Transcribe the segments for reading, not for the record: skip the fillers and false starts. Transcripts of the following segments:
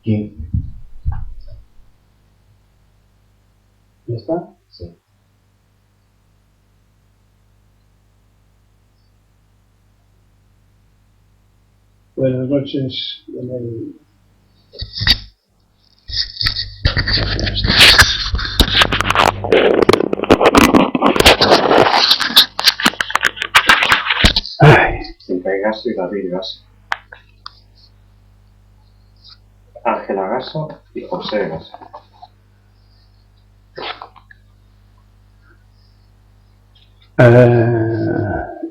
Aquí. ¿Ya está? Sí. Buenas noches. En el... Silvia Gasso y David Gasso. Ángela Gasso y José Gasso.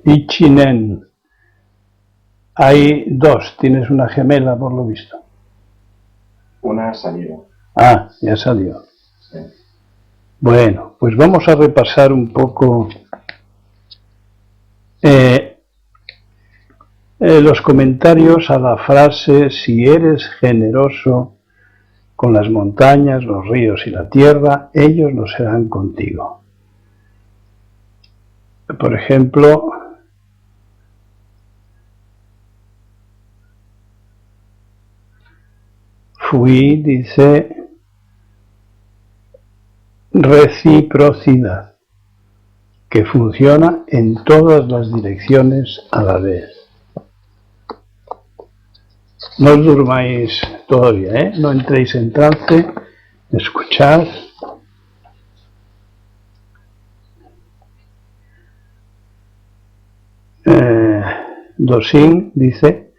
Ichinen. Hay dos, tienes una gemela por lo visto. Una ha salido. Ah, ya salió. Sí. Bueno, pues vamos a repasar un poco los comentarios a la frase: si eres generoso con las montañas, los ríos y la tierra, ellos lo serán contigo. Por ejemplo, Fui dice reciprocidad, que funciona en todas las direcciones a la vez. No os durmáis todavía, no entréis en trance, escuchad. Dosing dice: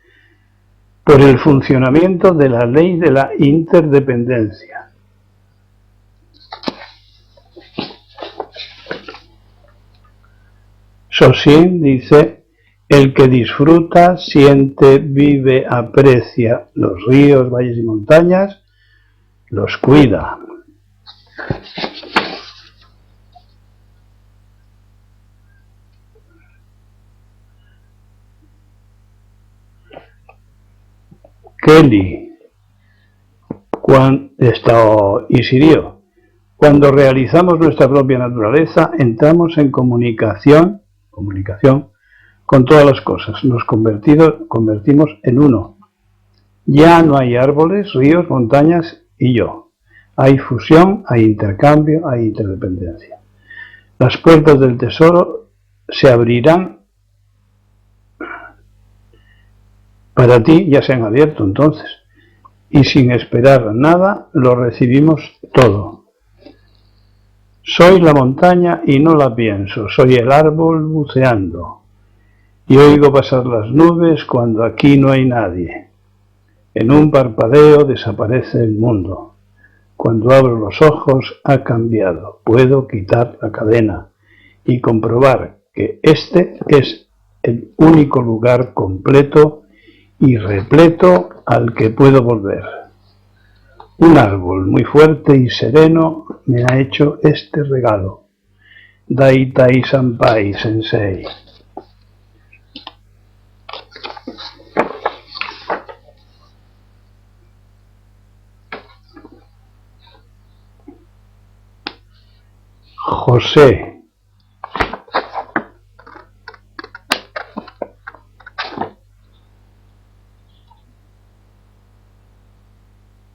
por el funcionamiento de la ley de la interdependencia. Sosin dice: el que disfruta, siente, vive, aprecia los ríos, valles y montañas, los cuida. Kelly y Sirio: cuando realizamos nuestra propia naturaleza, entramos en comunicación con todas las cosas, nos convertimos en uno. Ya no hay árboles, ríos, montañas y yo. Hay fusión, hay intercambio, hay interdependencia. Las puertas del tesoro se abrirán para ti, ya se han abierto entonces, y sin esperar nada lo recibimos todo. Soy la montaña y no la pienso, soy el árbol buceando, y oigo pasar las nubes cuando aquí no hay nadie. En un parpadeo desaparece el mundo. Cuando abro los ojos ha cambiado. Puedo quitar la cadena y comprobar que este es el único lugar completo y repleto al que puedo volver. Un árbol muy fuerte y sereno me ha hecho este regalo. Daitai Sampai Sensei. José.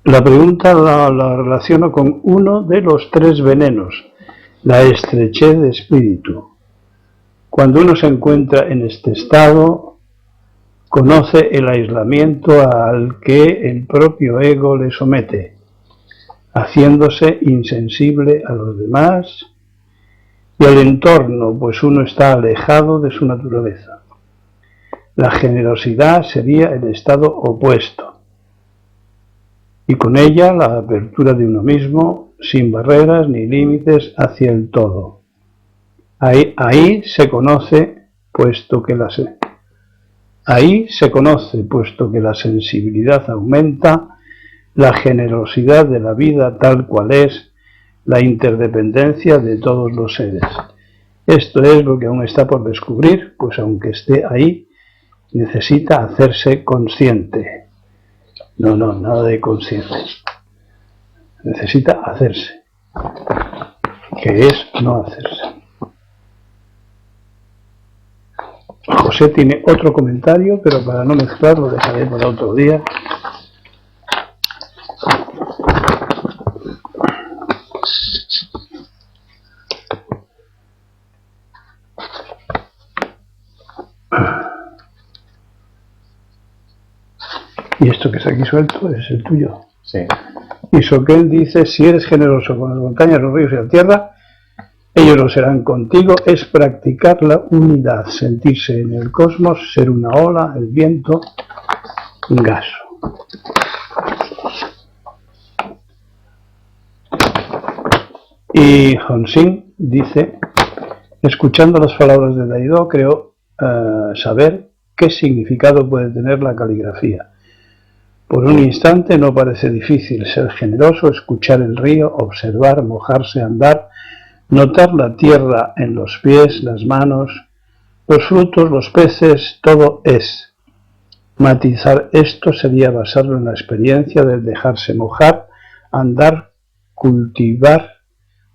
La pregunta la relaciono con uno de los tres venenos, la estrechez de espíritu. Cuando uno se encuentra en este estado, conoce el aislamiento al que el propio ego le somete, haciéndose insensible a los demás y al entorno, pues uno está alejado de su naturaleza. La generosidad sería el estado opuesto, y con ella la apertura de uno mismo, sin barreras ni límites hacia el todo. Ahí se conoce, puesto que la sensibilidad aumenta, la generosidad de la vida tal cual es, la interdependencia de todos los seres. Esto es lo que aún está por descubrir, pues aunque esté ahí, necesita hacerse consciente. No, nada de consciente. Necesita hacerse, que es no hacerse. José tiene otro comentario, pero para no mezclar lo dejaré para otro día. Y esto que está aquí suelto es el tuyo. Sí. Y Soquel dice, si eres generoso con las montañas, los ríos y la tierra, ellos lo serán contigo. Es practicar la unidad, sentirse en el cosmos, ser una ola, el viento, un gaso. Y Honsing dice, escuchando las palabras de Daido, creo saber qué significado puede tener la caligrafía. Por un instante no parece difícil ser generoso, escuchar el río, observar, mojarse, andar, notar la tierra en los pies, las manos, los frutos, los peces, todo es. Matizar esto sería basarlo en la experiencia del dejarse mojar, andar, cultivar,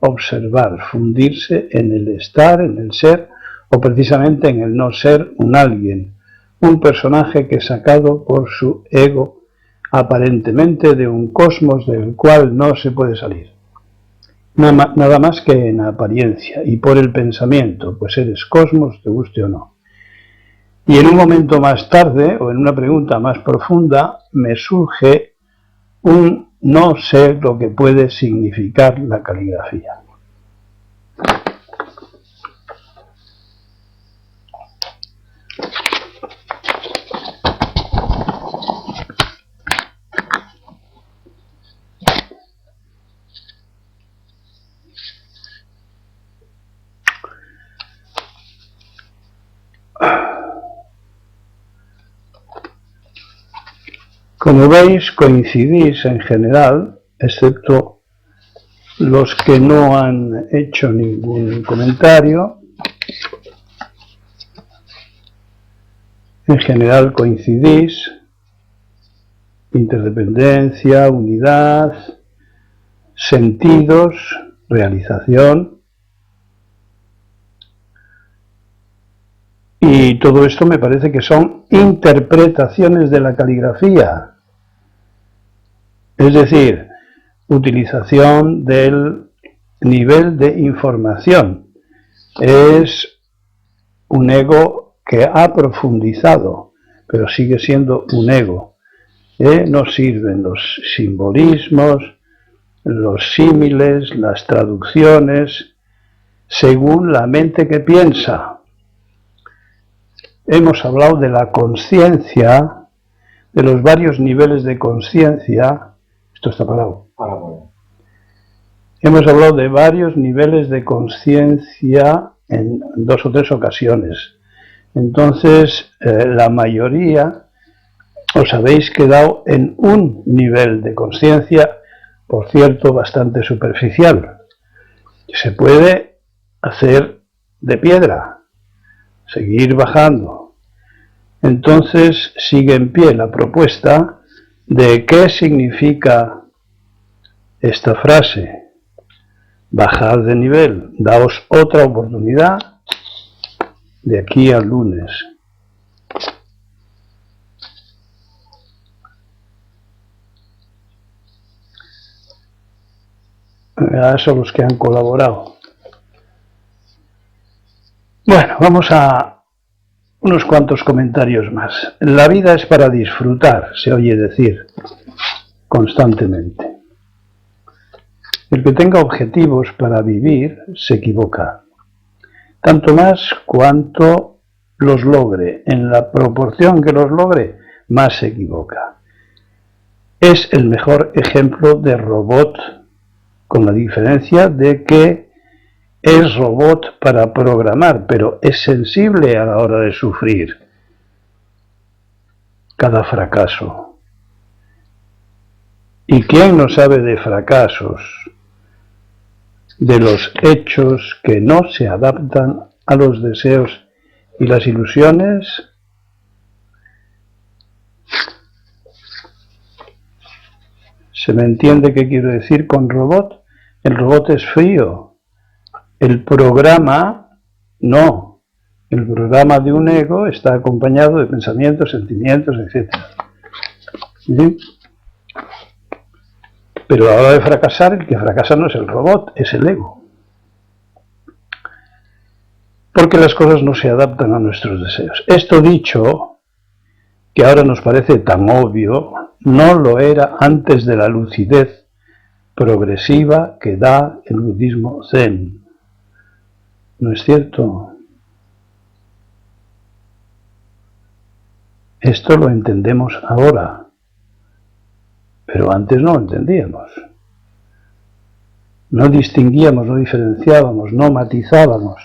observar, fundirse en el estar, en el ser, o precisamente en el no ser un alguien, un personaje que sacado por su ego aparentemente de un cosmos del cual no se puede salir. Nada más que en apariencia y por el pensamiento, pues eres cosmos, te guste o no. Y en un momento más tarde, o en una pregunta más profunda, me surge un no sé lo que puede significar la caligrafía. Como veis, coincidís en general, excepto los que no han hecho ningún comentario. En general coincidís, interdependencia, unidad, sentidos, realización. Y todo esto me parece que son interpretaciones de la caligrafía. Es decir, utilización del nivel de información. Es un ego que ha profundizado, pero sigue siendo un ego. No sirven los simbolismos, los símiles, las traducciones, según la mente que piensa. Hemos hablado de la conciencia, de los varios niveles de conciencia. Esto está parado. Hemos hablado de varios niveles de conciencia en 2 o 3 ocasiones. Entonces, la mayoría os habéis quedado en un nivel de conciencia, por cierto, bastante superficial. Se puede hacer de piedra, seguir bajando. Entonces, sigue en pie la propuesta de qué significa esta frase. Bajad de nivel, daos otra oportunidad de aquí al lunes. Son los que han colaborado. Bueno, vamos a unos cuantos comentarios más. La vida es para disfrutar, se oye decir constantemente. El que tenga objetivos para vivir se equivoca, tanto más cuanto los logre. En la proporción que los logre, más se equivoca. Es el mejor ejemplo de robot, con la diferencia de que es robot para programar, pero es sensible a la hora de sufrir cada fracaso. ¿Y quién no sabe de fracasos? De los hechos que no se adaptan a los deseos y las ilusiones. ¿Se me entiende qué quiero decir con robot? El robot es frío. El programa, no. El programa de un ego está acompañado de pensamientos, sentimientos, etc. ¿Sí? Pero a la hora de fracasar, el que fracasa no es el robot, es el ego. Porque las cosas no se adaptan a nuestros deseos. Esto dicho, que ahora nos parece tan obvio, no lo era antes de la lucidez progresiva que da el budismo Zen. ¿No es cierto? Esto lo entendemos ahora, pero antes no lo entendíamos. No distinguíamos, no diferenciábamos, no matizábamos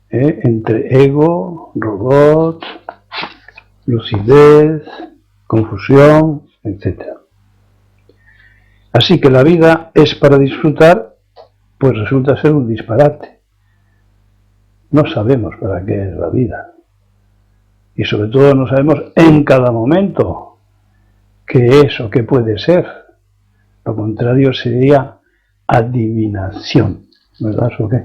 entre ego, robot, lucidez, confusión, etc. Así que la vida es para disfrutar, pues resulta ser un disparate. No sabemos para qué es la vida. Y sobre todo no sabemos en cada momento qué es o qué puede ser. Lo contrario sería adivinación, ¿verdad o qué?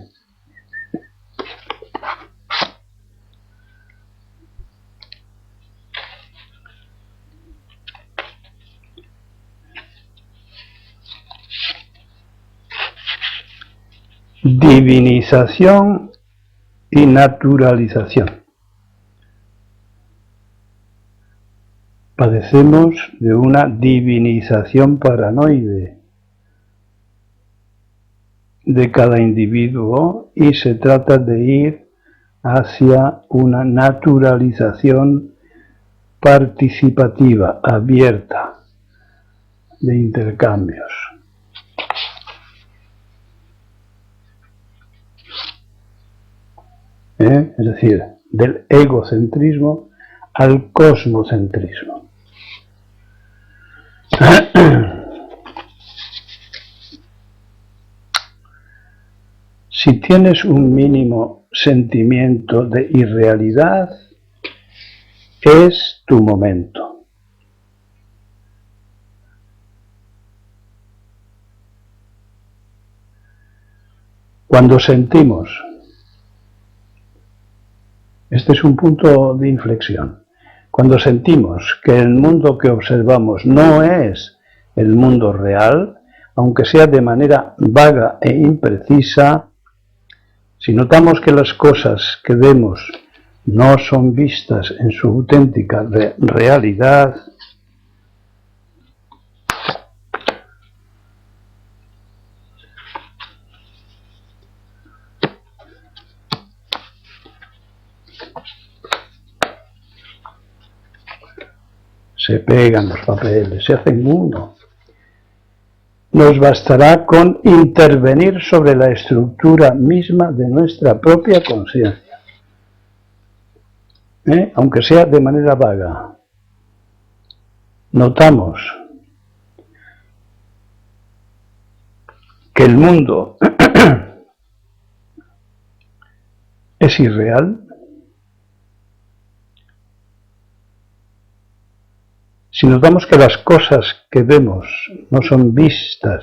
Divinización y naturalización. Padecemos de una divinización paranoide de cada individuo y se trata de ir hacia una naturalización participativa, abierta, de intercambios. Es decir, del egocentrismo al cosmocentrismo. Si tienes un mínimo sentimiento de irrealidad, es tu momento. Cuando sentimos, este es un punto de inflexión, cuando sentimos que el mundo que observamos no es el mundo real, aunque sea de manera vaga e imprecisa, si notamos que las cosas que vemos no son vistas en su auténtica realidad, se pegan los papeles, se hacen uno. Nos bastará con intervenir sobre la estructura misma de nuestra propia conciencia, aunque sea de manera vaga. Notamos que el mundo es irreal. Si notamos que las cosas que vemos no son vistas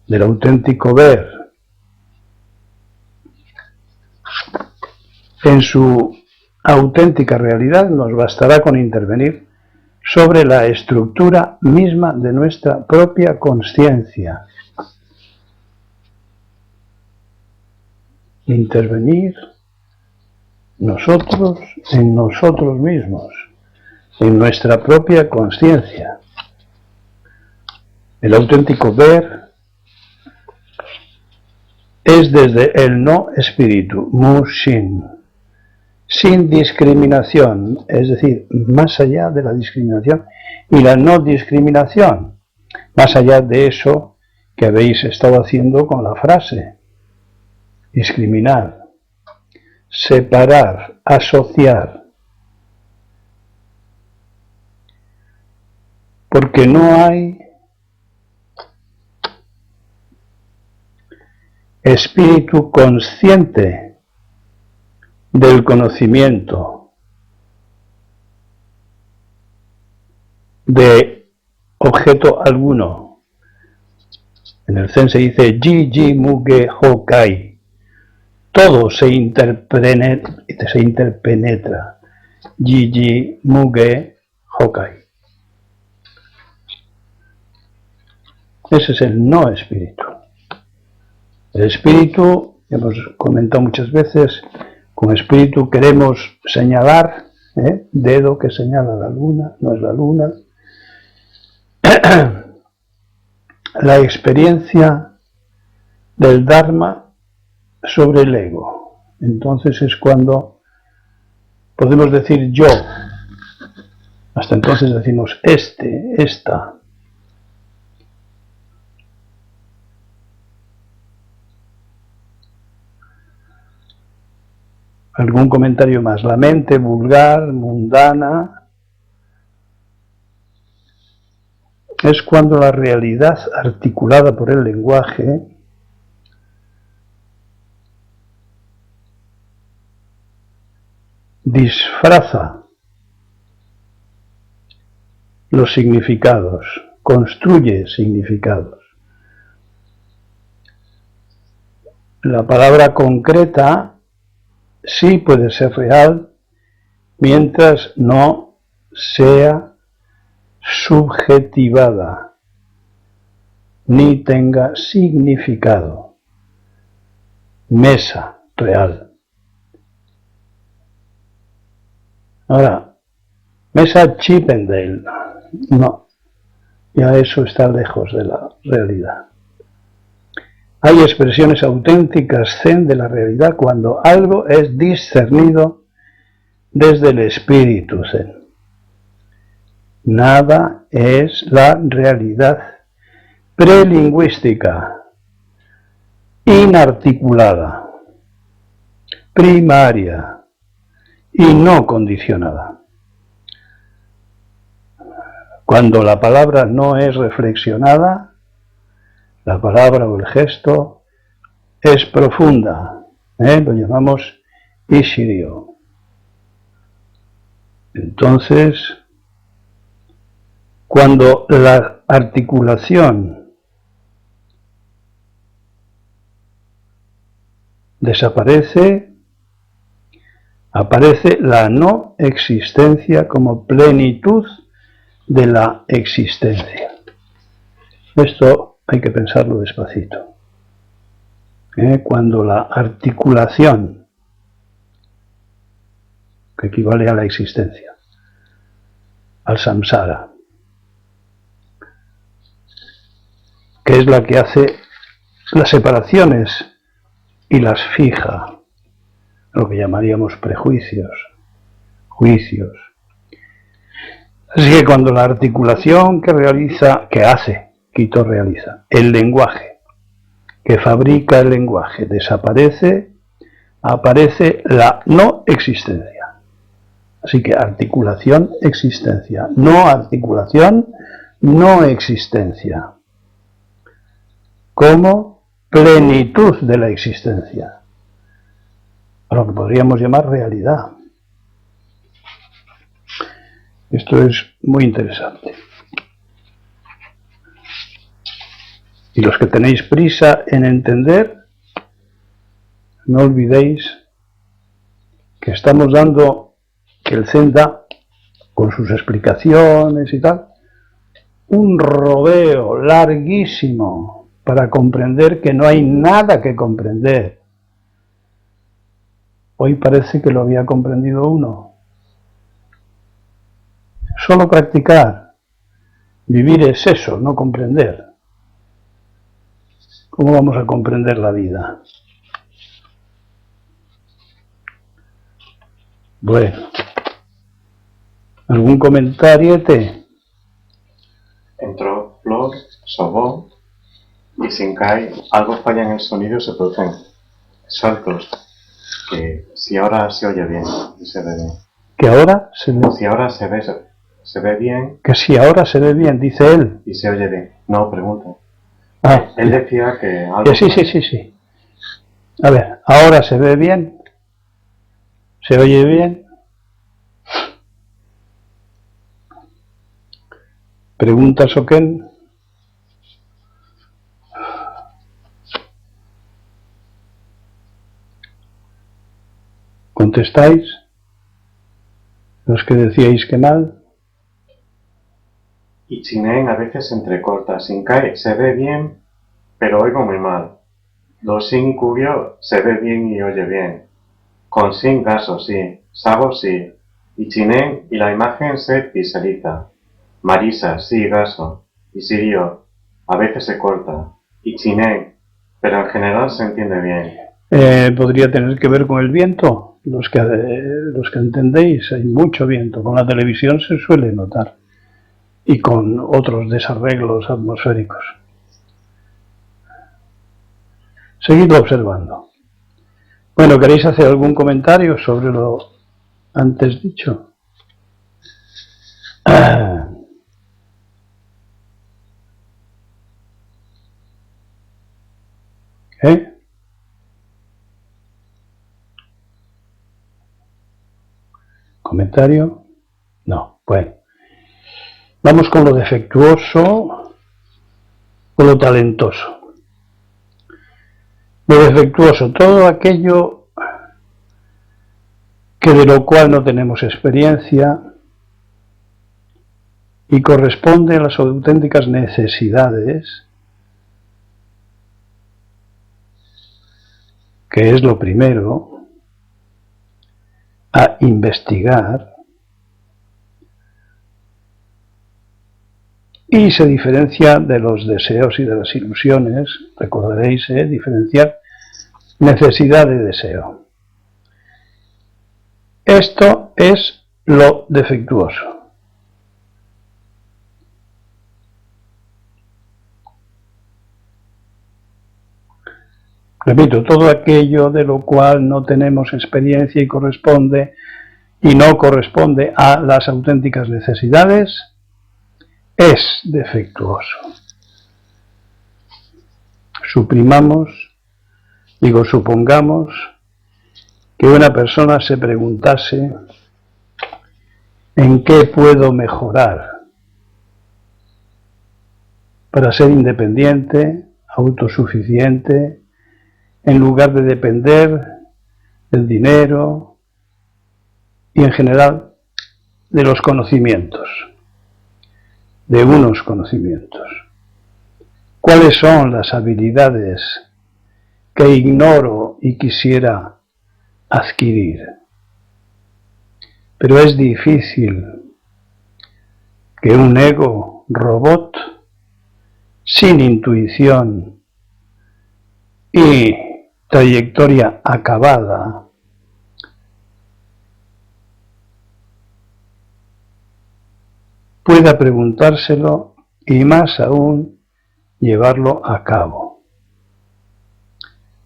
del auténtico ver en su auténtica realidad, nos bastará con intervenir sobre la estructura misma de nuestra propia consciencia. Intervenir nosotros en nosotros mismos, en nuestra propia consciencia. El auténtico ver es desde el no espíritu, Mushin, sin discriminación, es decir, más allá de la discriminación y la no discriminación, más allá de eso que habéis estado haciendo con la frase, discriminar, separar, asociar, porque no hay espíritu consciente del conocimiento de objeto alguno. En el Zen se dice Ji Muge Hokai. Todo se interpenetra. Ji Muge Hokai. Ese es el no espíritu. El espíritu, hemos comentado muchas veces, Con espíritu queremos señalar, dedo que señala la luna, no es la luna. La experiencia del Dharma sobre el ego. Entonces es cuando podemos decir yo. Hasta entonces decimos esta. ¿Algún comentario más? La mente vulgar, mundana, es cuando la realidad articulada por el lenguaje disfraza los significados, construye significados. La palabra concreta sí puede ser real mientras no sea subjetivada ni tenga significado. Mesa, real. Ahora, Mesa Chippendale, no, ya eso está lejos de la realidad. Hay expresiones auténticas zen de la realidad cuando algo es discernido desde el espíritu zen. Nada es la realidad prelingüística, inarticulada, primaria y no condicionada. Cuando la palabra no es reflexionada, la palabra o el gesto es profunda, lo llamamos Ishiryo. Entonces, cuando la articulación desaparece, aparece la no existencia como plenitud de la existencia. Esto hay que pensarlo despacito. Cuando la articulación, que equivale a la existencia, al samsara, que es la que hace las separaciones y las fija, lo que llamaríamos prejuicios, juicios. Así que cuando la articulación que hace, Quito realiza, el lenguaje, que fabrica el lenguaje, desaparece, aparece la no existencia. Así que articulación, existencia. No articulación, no existencia. Como plenitud de la existencia. A lo que podríamos llamar realidad. Esto es muy interesante. Y los que tenéis prisa en entender, no olvidéis que estamos dando, que el Zen da, con sus explicaciones y tal, un rodeo larguísimo para comprender que no hay nada que comprender. Hoy parece que lo había comprendido uno. Solo practicar. Vivir es eso, no comprender. ¿Cómo vamos a comprender la vida? Bueno. ¿Algún comentario? Entró Flor, sobó, y sin caer, algo falla en el sonido y se producen saltos. Que si ahora se oye bien y se ve bien. Que ahora se ve. Si ahora se ve bien. Que si ahora se ve bien, dice él. Y se oye bien. No, pregunta. Ah, él decía que algo. Sí. A ver, ahora se ve bien. ¿Se oye bien? ¿Pregunta Soken? ¿Contestáis? Los que decíais que mal. Y Chinen a veces se entrecorta. Sin caer se ve bien, pero oigo muy mal. Lo sin cubio se ve bien y oye bien. Con sin gaso, sí. Sabo, sí. Y chinen y la imagen se pixeliza. Marisa, sí, gaso. Y Sirio, a veces se corta. Y chinen, pero en general se entiende bien. Podría tener que ver con el viento. Los que entendéis, hay mucho viento. Con la televisión se suele notar. Y con otros desarreglos atmosféricos. Seguidlo observando. Bueno, ¿queréis hacer algún comentario sobre lo antes dicho? ¿Eh? ¿Comentario? No. Bueno. Vamos con lo defectuoso o lo talentoso. Lo defectuoso, todo aquello que de lo cual no tenemos experiencia y corresponde a las auténticas necesidades, que es lo primero, a investigar, y se diferencia de los deseos y de las ilusiones. Recordaréis, diferenciar necesidad de deseo. Esto es lo defectuoso. Repito, todo aquello de lo cual no tenemos experiencia y no corresponde a las auténticas necesidades es defectuoso. Supongamos que una persona se preguntase ¿en qué puedo mejorar para ser independiente, autosuficiente, en lugar de depender del dinero y en general de los conocimientos, de unos conocimientos? ¿Cuáles son las habilidades que ignoro y quisiera adquirir? Pero es difícil que un ego robot sin intuición y trayectoria acabada pueda preguntárselo y más aún llevarlo a cabo.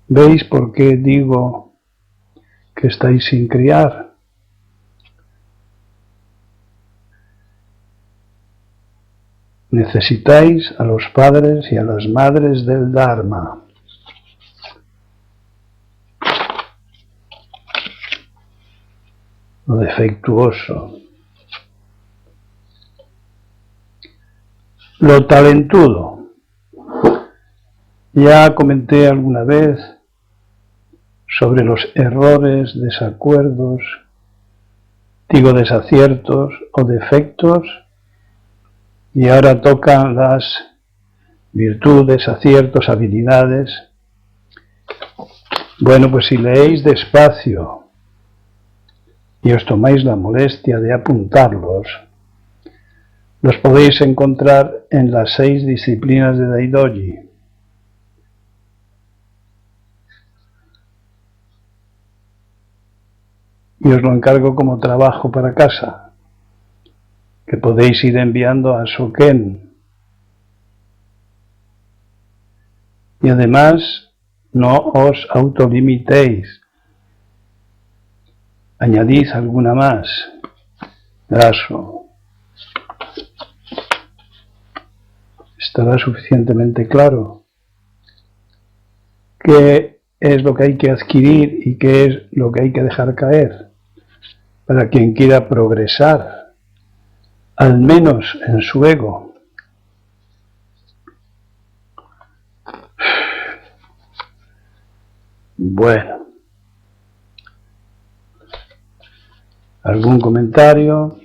¿Veis por qué digo que estáis sin criar? Necesitáis a los padres y a las madres del Dharma. Lo defectuoso. Lo talentudo. Ya comenté alguna vez sobre los errores, desaciertos o defectos, y ahora tocan las virtudes, aciertos, habilidades. Bueno, pues si leéis despacio y os tomáis la molestia de apuntarlos, los podéis encontrar en las 6 disciplinas de Daidoji. Y os lo encargo como trabajo para casa, que podéis ir enviando a Soken. Y además, no os autolimitéis. Añadid alguna más. Graso. ¿Estará suficientemente claro qué es lo que hay que adquirir y qué es lo que hay que dejar caer para quien quiera progresar, al menos en su ego? Bueno, ¿algún comentario?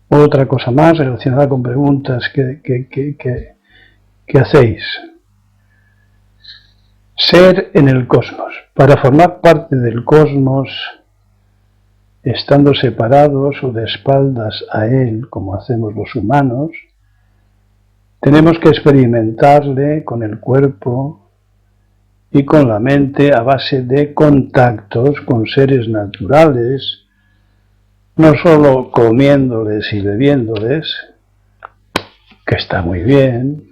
Otra cosa más relacionada con preguntas que hacéis. Ser en el cosmos. Para formar parte del cosmos, estando separados o de espaldas a él, como hacemos los humanos, tenemos que experimentarle con el cuerpo y con la mente a base de contactos con seres naturales, no solo comiéndoles y bebiéndoles, que está muy bien,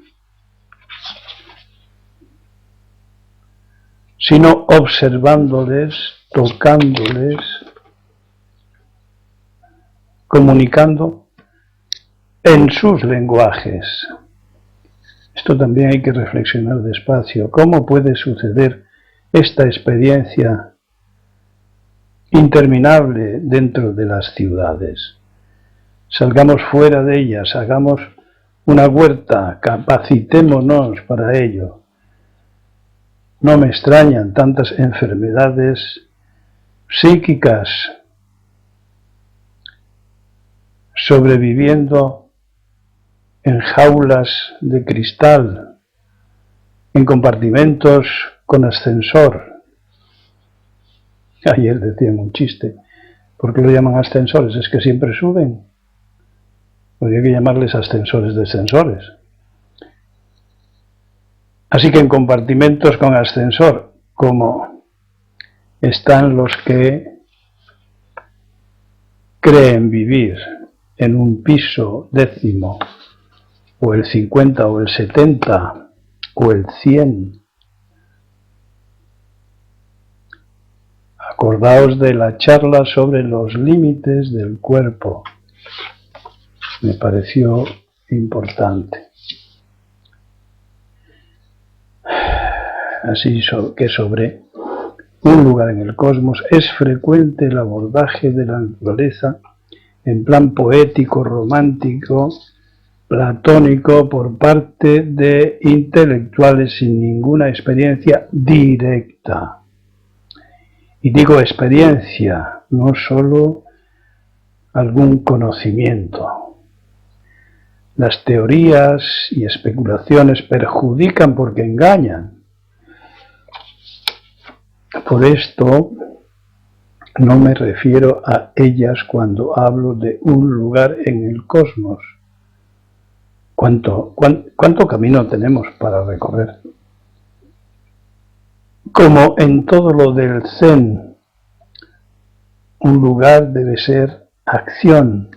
sino observándoles, tocándoles, comunicando en sus lenguajes. Esto también hay que reflexionar despacio. ¿Cómo puede suceder esta experiencia interminable dentro de las ciudades? Salgamos fuera de ellas, hagamos una huerta, capacitémonos para ello. No me extrañan tantas enfermedades psíquicas sobreviviendo en jaulas de cristal, en compartimentos con ascensor. Ayer decían un chiste, ¿por qué lo llaman ascensores? ¿Es que siempre suben? Habría que llamarles ascensores descensores. Así que en compartimentos con ascensor, como están los que creen vivir en un piso décimo, o el 50, o el 70, o el 100. Acordaos de la charla sobre los límites del cuerpo. Me pareció importante. Así que sobre un lugar en el cosmos es frecuente el abordaje de la naturaleza en plan poético, romántico, platónico por parte de intelectuales sin ninguna experiencia directa. Y digo experiencia, no solo algún conocimiento. Las teorías y especulaciones perjudican porque engañan. Por esto no me refiero a ellas cuando hablo de un lugar en el cosmos. ¿Cuánto camino tenemos para recorrer? Como en todo lo del Zen, un lugar debe ser acción.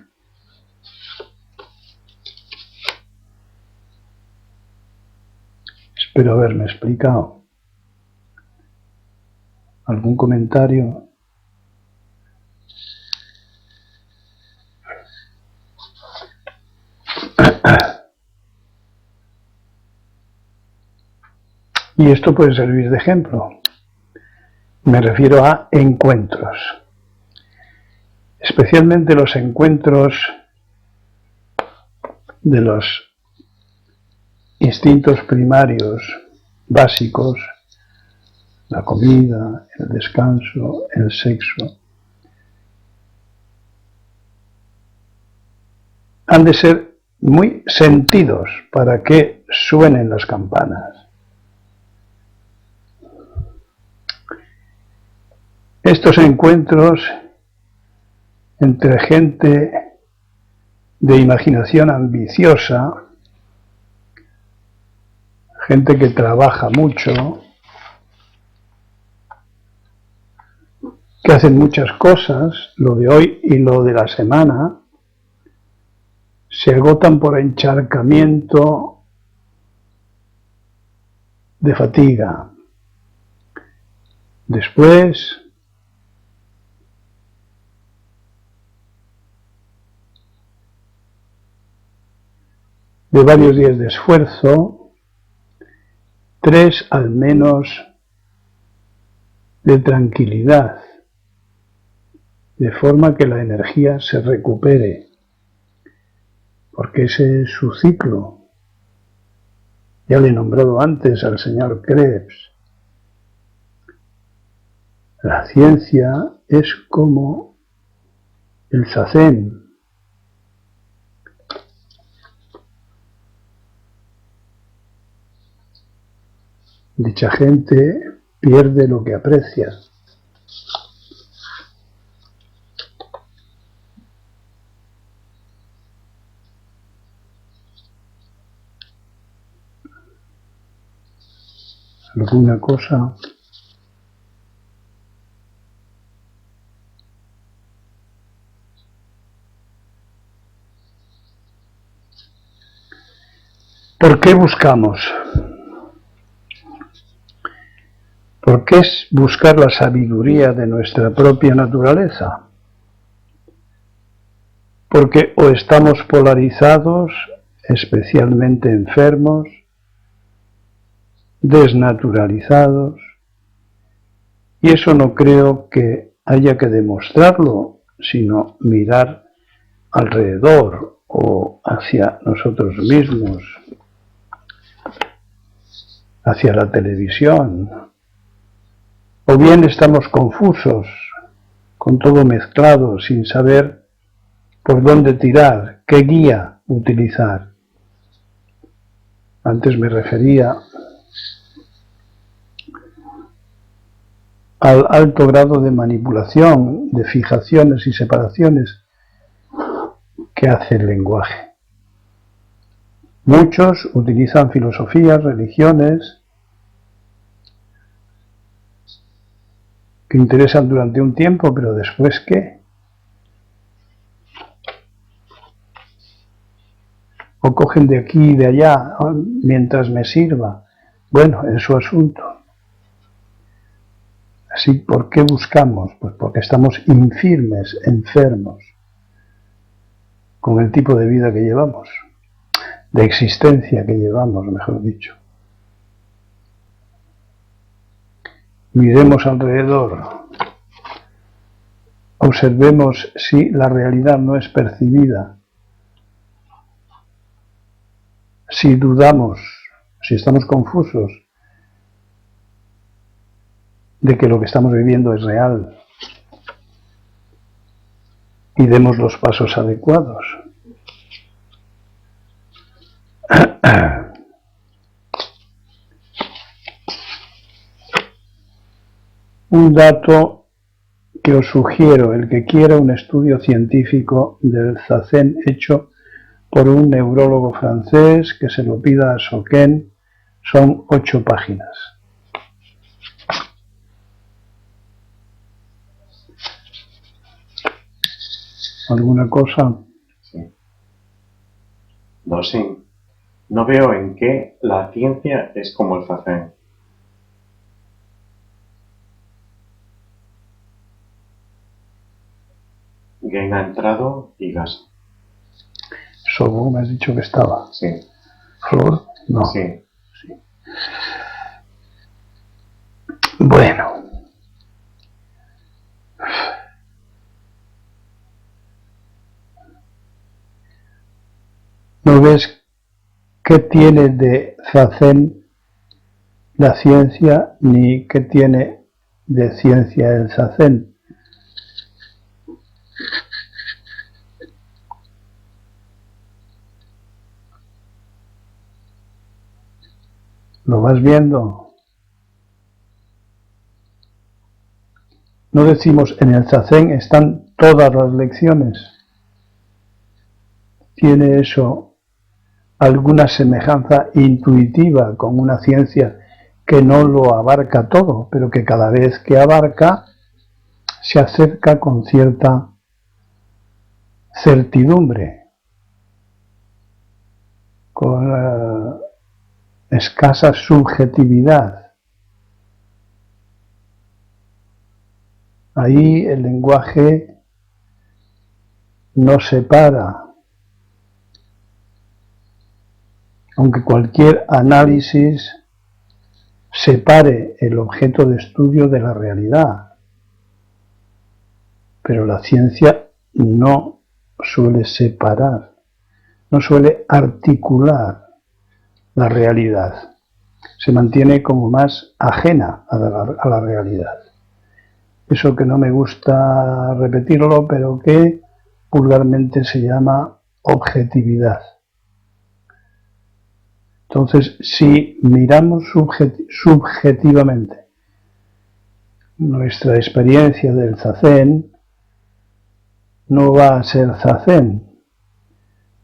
Espero haberme explicado. ¿Algún comentario? Y esto puede servir de ejemplo. Me refiero a encuentros. Especialmente los encuentros de los instintos primarios básicos, la comida, el descanso, el sexo, han de ser muy sentidos para que suenen las campanas. Estos encuentros entre gente de imaginación ambiciosa, gente que trabaja mucho, que hacen muchas cosas, lo de hoy y lo de la semana, se agotan por encharcamiento de fatiga. Después, de varios días de esfuerzo, 3 al menos de tranquilidad, de forma que la energía se recupere, porque ese es su ciclo. Ya le he nombrado antes al señor Krebs. La ciencia es como el zazen. Dicha gente pierde lo que aprecia. Alguna cosa ¿por qué buscamos? ¿Por qué es buscar la sabiduría de nuestra propia naturaleza? Porque o estamos polarizados, especialmente enfermos, desnaturalizados, y eso no creo que haya que demostrarlo, sino mirar alrededor o hacia nosotros mismos, hacia la televisión, o bien estamos confusos, con todo mezclado, sin saber por dónde tirar, qué guía utilizar. Antes me refería al alto grado de manipulación, de fijaciones y separaciones que hace el lenguaje. Muchos utilizan filosofías, religiones, que interesan durante un tiempo, pero después ¿qué? O cogen de aquí y de allá mientras me sirva. Bueno, es su asunto. Así, ¿por qué buscamos? Pues porque estamos infirmes, enfermos, con el tipo de vida que llevamos, de existencia que llevamos, mejor dicho. Miremos alrededor, observemos si la realidad no es percibida, si dudamos, si estamos confusos de que lo que estamos viviendo es real, y demos los pasos adecuados. Un dato que os sugiero, el que quiera un estudio científico del zazen hecho por un neurólogo francés, que se lo pida a Soken, son 8 páginas. ¿Alguna cosa? Sí. Dosing. No veo en qué la ciencia es como el zazen. Gain ha entrado y gas. Sobo, me has dicho que estaba. Sí. Flor, no. Sí. Sí. Bueno. ¿No ves qué tiene de zazen la ciencia ni qué tiene de ciencia el zazen? ¿Lo vas viendo? No decimos en el zazen están todas las lecciones. ¿Tiene eso alguna semejanza intuitiva con una ciencia que no lo abarca todo, pero que cada vez que abarca se acerca con cierta certidumbre, con escasa subjetividad? Ahí el lenguaje no separa, aunque cualquier análisis separe el objeto de estudio de la realidad, pero la ciencia no suele separar, no suele articular la realidad, se mantiene como más ajena a la realidad. Eso que no me gusta repetirlo, pero que vulgarmente se llama objetividad. Entonces, si miramos subjetivamente nuestra experiencia del zazen, no va a ser zazen,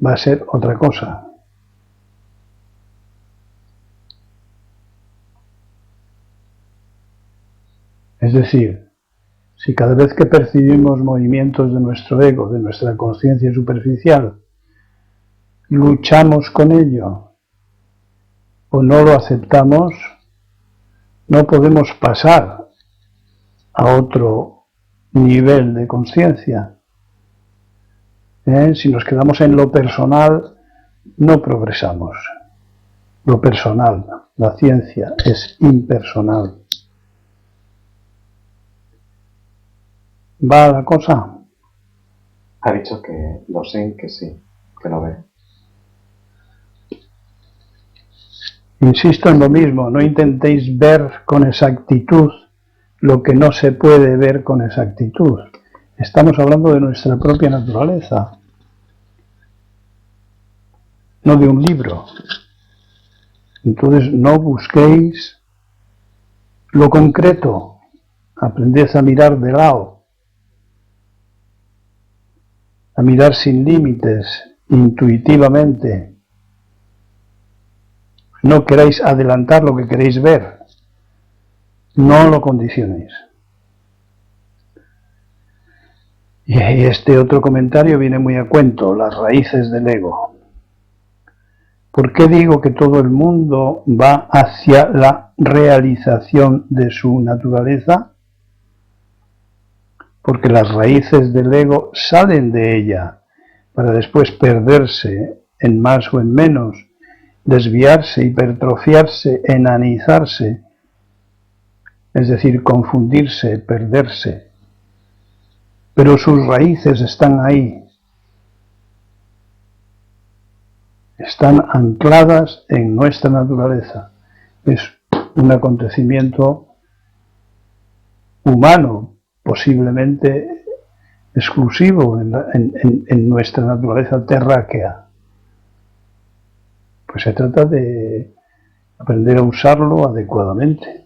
va a ser otra cosa. Es decir, si cada vez que percibimos movimientos de nuestro ego, de nuestra conciencia superficial, luchamos con ello o no lo aceptamos, no podemos pasar a otro nivel de conciencia. Si nos quedamos en lo personal, no progresamos. Lo personal, la ciencia es impersonal. ¿Va la cosa? Ha dicho que lo sé, que sí, que lo ve. Insisto en lo mismo, no intentéis ver con exactitud lo que no se puede ver con exactitud. Estamos hablando de nuestra propia naturaleza, no de un libro. Entonces no busquéis lo concreto, aprended a mirar de lado, a mirar sin límites, intuitivamente. No queráis adelantar lo que queréis ver, no lo condicionéis. Y este otro comentario viene muy a cuento, las raíces del ego. ¿Por qué digo que todo el mundo va hacia la realización de su naturaleza? Porque las raíces del ego salen de ella para después perderse en más o en menos, desviarse, hipertrofiarse, enanizarse, es decir, confundirse, perderse. Pero sus raíces están ahí, están ancladas en nuestra naturaleza. Es un acontecimiento humano, posiblemente exclusivo en nuestra naturaleza terráquea. Pues se trata de aprender a usarlo adecuadamente.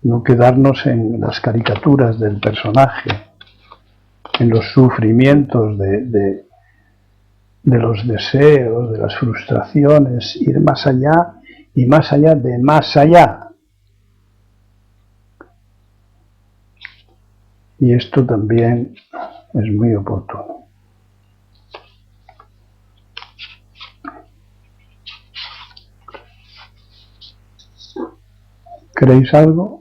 No quedarnos en las caricaturas del personaje, en los sufrimientos de los deseos, de las frustraciones, ir más allá y más allá de más allá. Y esto también es muy oportuno. ¿Queréis algo?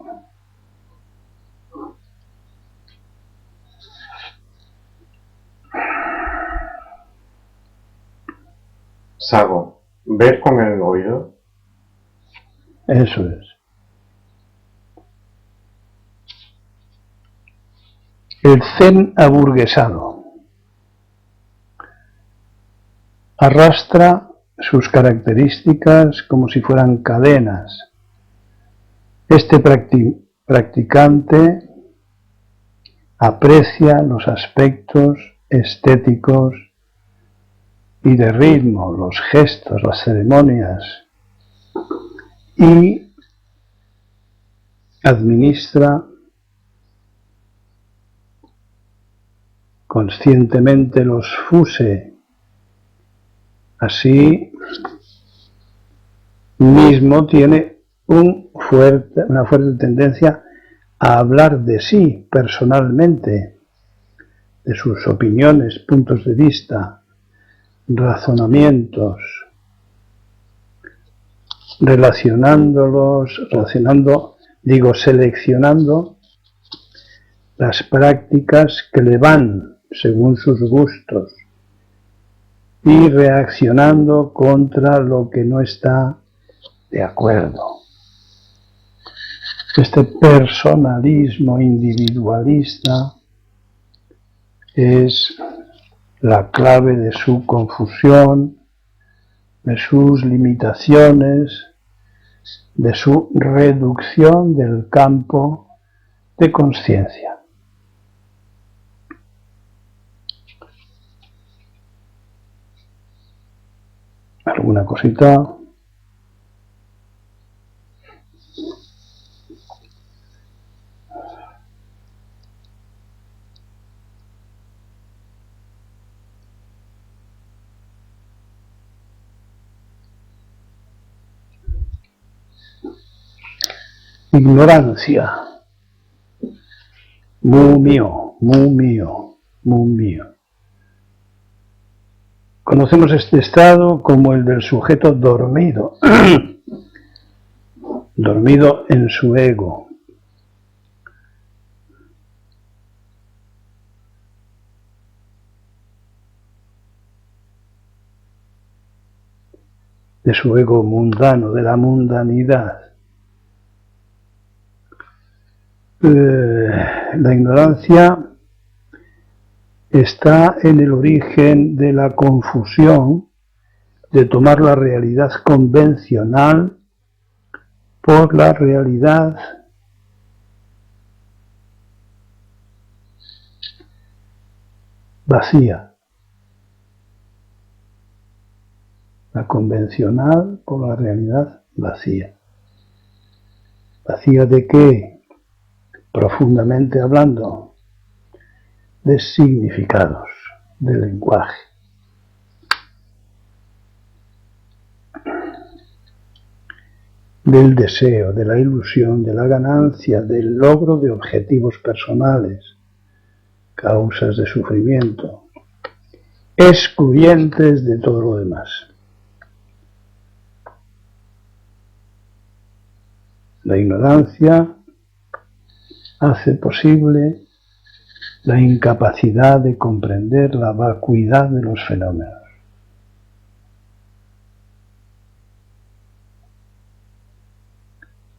Sago, ver con el oído. Eso es. El zen aburguesado arrastra sus características como si fueran cadenas. Este practicante aprecia los aspectos estéticos y de ritmo, los gestos, las ceremonias, y administra conscientemente los fuse. Así mismo tiene una fuerte tendencia a hablar de sí personalmente, de sus opiniones, puntos de vista, razonamientos, seleccionando las prácticas que le van según sus gustos y reaccionando contra lo que no está de acuerdo. Este personalismo individualista es la clave de su confusión, de sus limitaciones, de su reducción del campo de conciencia. alguna cosita. Ignorancia. Mu mío, mu mío, mu mío. Conocemos este estado como el del sujeto dormido, dormido en su ego. De su ego mundano, de la mundanidad. La ignorancia está en el origen de la confusión de tomar la realidad convencional por la realidad vacía. La convencional por la realidad vacía. ¿Vacía de qué? Profundamente hablando, de significados, de lenguaje. Del deseo, de la ilusión, de la ganancia, del logro de objetivos personales, causas de sufrimiento, excluyentes de todo lo demás. La ignorancia hace posible la incapacidad de comprender la vacuidad de los fenómenos.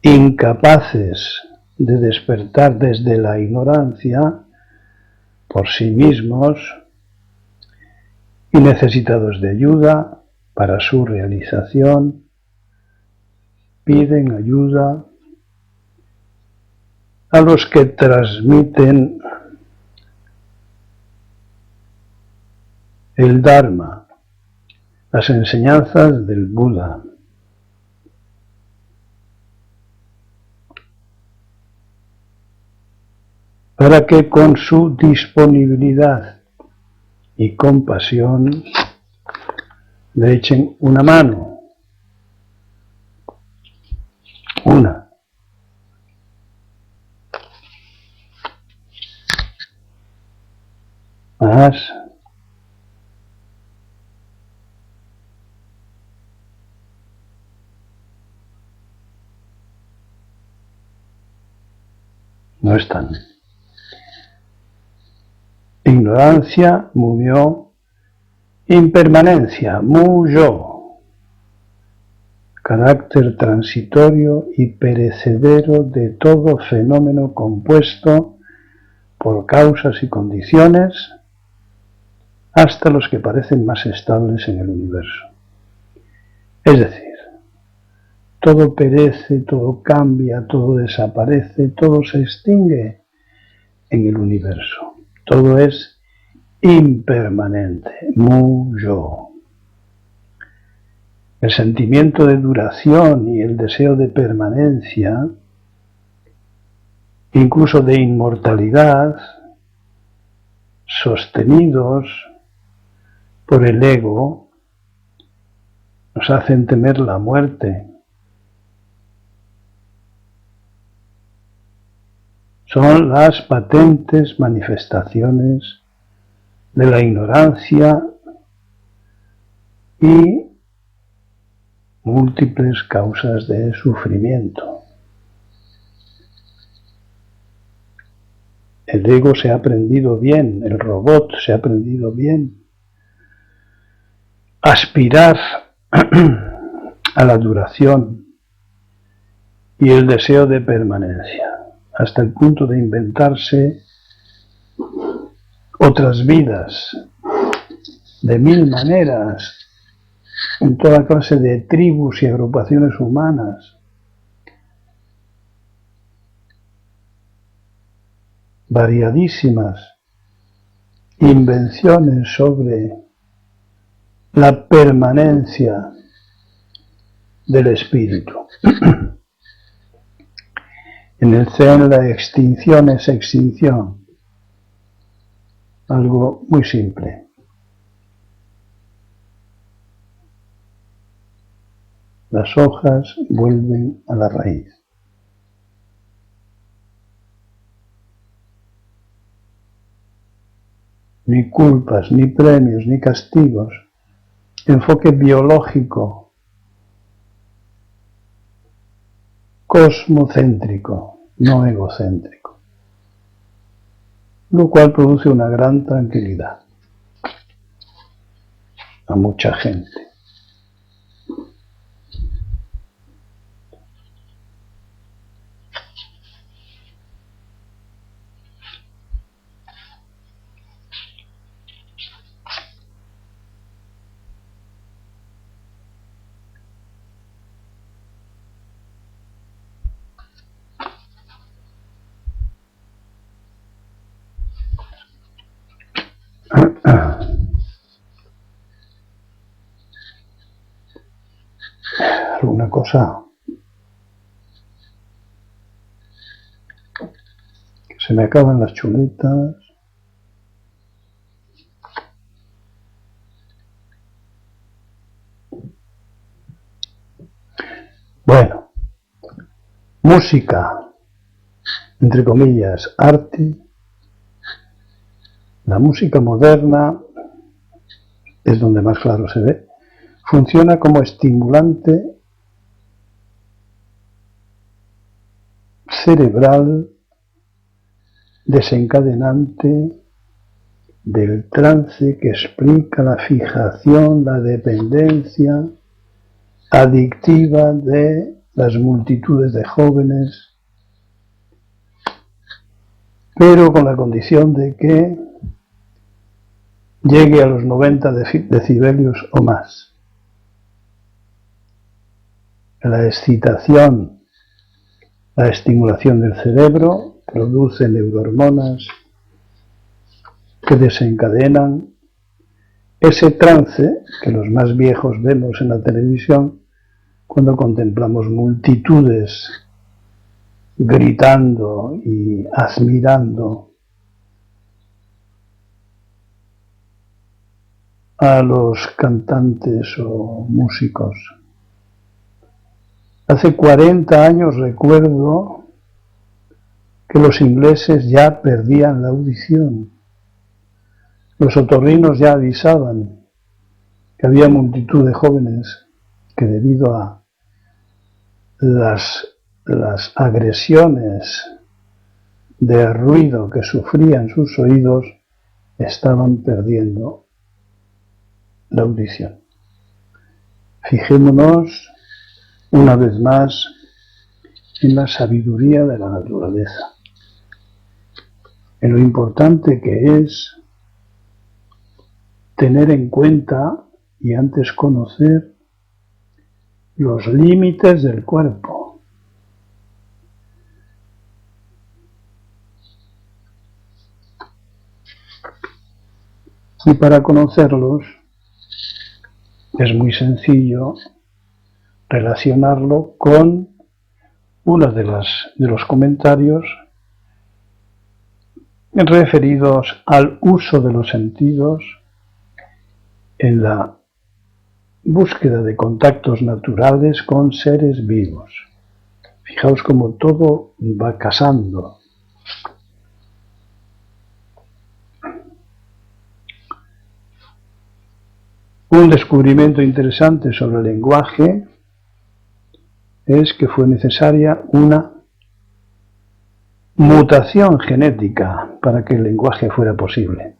Incapaces de despertar desde la ignorancia por sí mismos y necesitados de ayuda para su realización, piden ayuda a los que transmiten el Dharma, las enseñanzas del Buda. Para que con su disponibilidad y compasión le echen una mano, una. Más. No están. Ignorancia, mu-yo. Impermanencia, mu-yo. Carácter transitorio y perecedero de todo fenómeno compuesto por causas y condiciones, hasta los que parecen más estables en el universo. Es decir, todo perece, todo cambia, todo desaparece, todo se extingue en el universo. Todo es impermanente, mu-yo. El sentimiento de duración y el deseo de permanencia, incluso de inmortalidad, sostenidos por el ego, nos hacen temer la muerte. Son las patentes manifestaciones de la ignorancia y múltiples causas de sufrimiento. El ego se ha aprendido bien, el robot se ha aprendido bien. Aspirar a la duración y el deseo de permanencia, hasta el punto de inventarse otras vidas de mil maneras en toda clase de tribus y agrupaciones humanas. Variadísimas invenciones sobre la permanencia del espíritu. En el Zen la extinción es extinción, algo muy simple. Las hojas vuelven a la raíz. Ni culpas, ni premios, ni castigos. Enfoque biológico, cosmocéntrico, no egocéntrico, lo cual produce una gran tranquilidad a mucha gente. ¿Alguna cosa? Se me acaban las chuletas. Bueno, música, entre comillas, arte. La música moderna es donde más claro se ve. Funciona como estimulante cerebral desencadenante del trance que explica la fijación, la dependencia adictiva de las multitudes de jóvenes, pero con la condición de que llegue a los 90 decibelios o más. La excitación, la estimulación del cerebro produce neurohormonas que desencadenan ese trance que los más viejos vemos en la televisión cuando contemplamos multitudes gritando y admirando a los cantantes o músicos. Hace 40 años recuerdo que los ingleses ya perdían la audición. Los otorrinos ya avisaban que había multitud de jóvenes que debido a las agresiones de ruido que sufrían sus oídos estaban perdiendo la audición. Fijémonos una vez más en la sabiduría de la naturaleza, en lo importante que es tener en cuenta y antes conocer los límites del cuerpo. Y para conocerlos es muy sencillo relacionarlo con uno de los comentarios referidos al uso de los sentidos en la búsqueda de contactos naturales con seres vivos. Fijaos cómo todo va casando. Un descubrimiento interesante sobre el lenguaje es que fue necesaria una mutación genética para que el lenguaje fuera posible,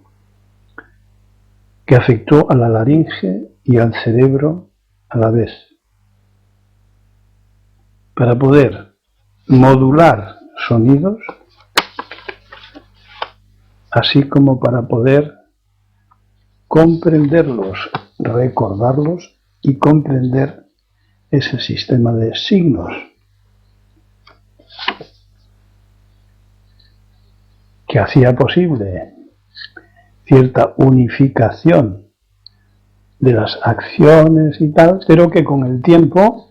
que afectó a la laringe y al cerebro a la vez, para poder modular sonidos, así como para poder comprenderlos, recordarlos y comprender ese sistema de signos que hacía posible cierta unificación de las acciones y tal, pero que con el tiempo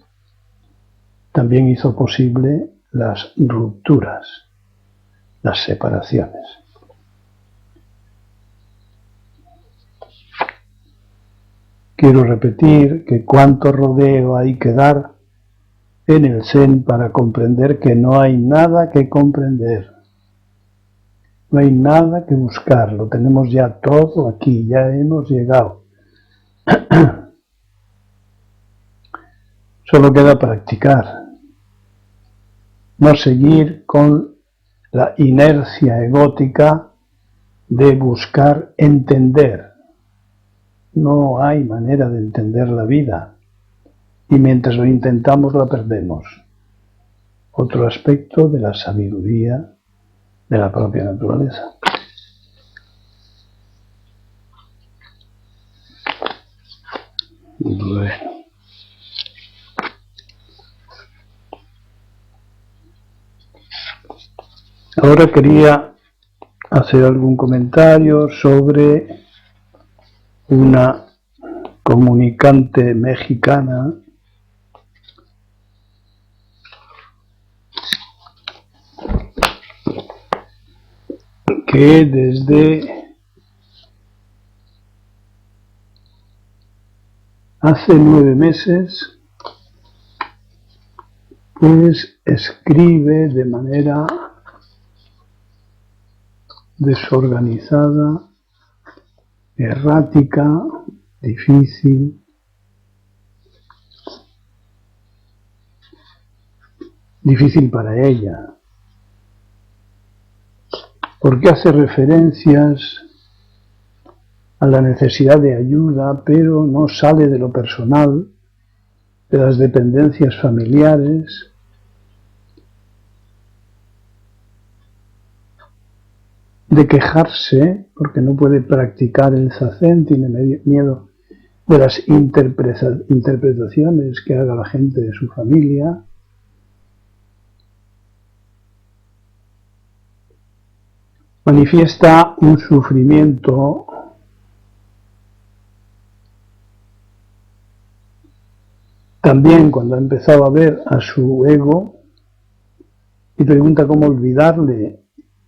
también hizo posible las rupturas, las separaciones. Quiero repetir que cuánto rodeo hay que dar en el Zen para comprender que no hay nada que comprender. No hay nada que buscar, lo tenemos ya todo aquí, ya hemos llegado. Solo queda practicar, no seguir con la inercia egótica de buscar entender. No hay manera de entender la vida y mientras lo intentamos la perdemos. Otro aspecto de la sabiduría de la propia naturaleza. Bueno. Ahora quería hacer algún comentario sobre una comunicante mexicana que desde hace 9 meses pues escribe de manera desorganizada, errática, difícil, para ella, porque hace referencias a la necesidad de ayuda, pero no sale de lo personal, de las dependencias familiares, de quejarse, porque no puede practicar el zazen, tiene miedo de las interpretaciones que haga la gente de su familia. Manifiesta un sufrimiento también cuando ha empezado a ver a su ego y pregunta cómo olvidarle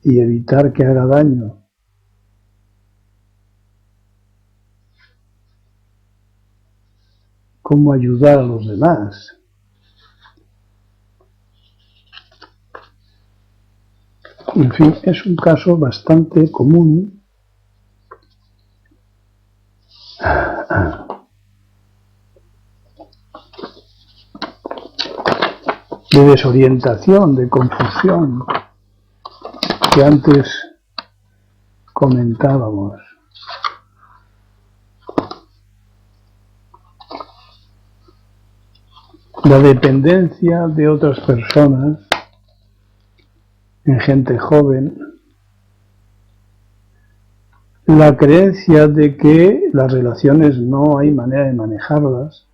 y evitar que haga daño. Cómo ayudar a los demás. En fin, es un caso bastante común de desorientación, de confusión, que antes comentábamos. La dependencia de otras personas en gente joven, la creencia de que las relaciones no hay manera de manejarlas,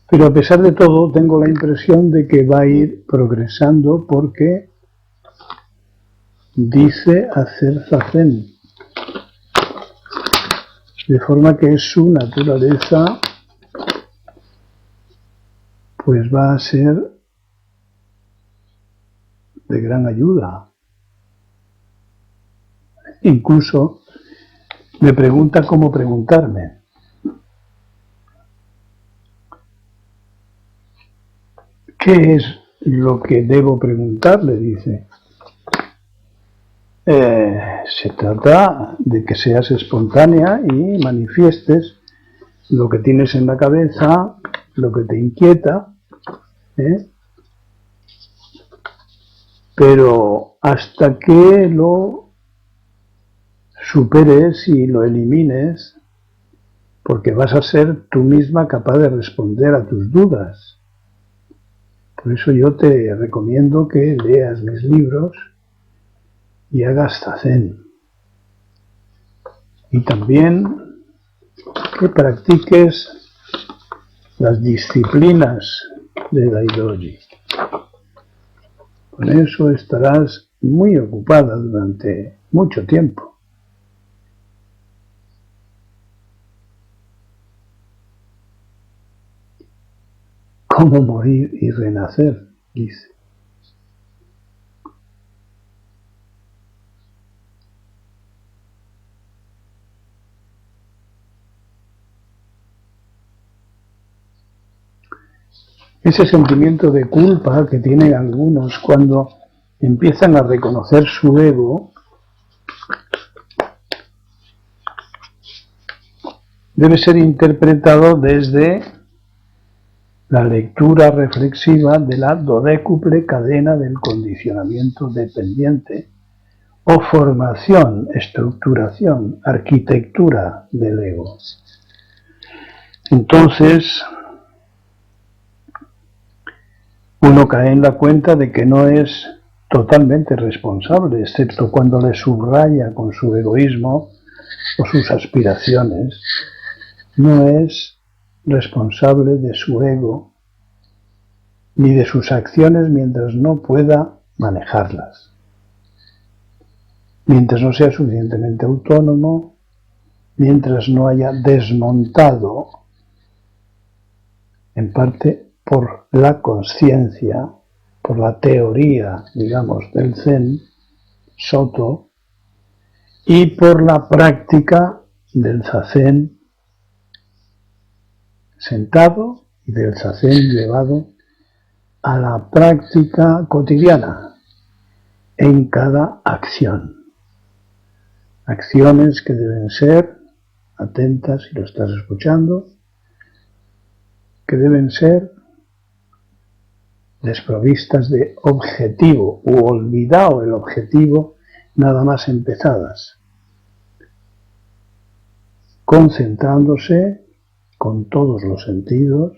pero a pesar de todo tengo la impresión de que va a ir progresando porque dice hacer zazen, de forma que su naturaleza pues va a ser de gran ayuda. Incluso me pregunta cómo preguntarme. ¿Qué es lo que debo preguntarle? Dice. Se trata de que seas espontánea y manifiestes lo que tienes en la cabeza, lo que te inquieta, pero hasta que lo superes y lo elimines, porque vas a ser tú misma capaz de responder a tus dudas. Por eso yo te recomiendo que leas mis libros y hagas zazen. Y también que practiques las disciplinas de Daidoji. Con eso estarás muy ocupada durante mucho tiempo. cómo morir y renacer, dice. Ese sentimiento de culpa que tienen algunos cuando empiezan a reconocer su ego debe ser interpretado desde la lectura reflexiva de la dodécuple cadena del condicionamiento dependiente o formación, estructuración, arquitectura del ego. Entonces, uno cae en la cuenta de que no es totalmente responsable, excepto cuando le subraya con su egoísmo o sus aspiraciones, no es responsable de su ego ni de sus acciones mientras no pueda manejarlas, mientras no sea suficientemente autónomo, mientras no haya desmontado, en parte por la conciencia, por la teoría, digamos, del Zen, Soto, y por la práctica del Zazen sentado y del Zazen llevado a la práctica cotidiana en cada acción. Acciones que deben ser atentas si lo estás escuchando, que deben ser desprovistas de objetivo u olvidado el objetivo nada más empezadas, concentrándose con todos los sentidos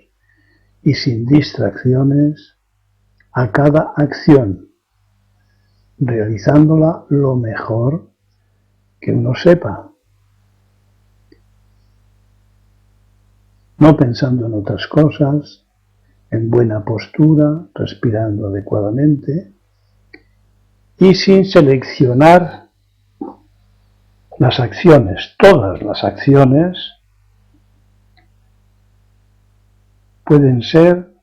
y sin distracciones a cada acción, realizándola lo mejor que uno sepa, no pensando en otras cosas, en buena postura, respirando adecuadamente y sin seleccionar las acciones. Todas las acciones pueden ser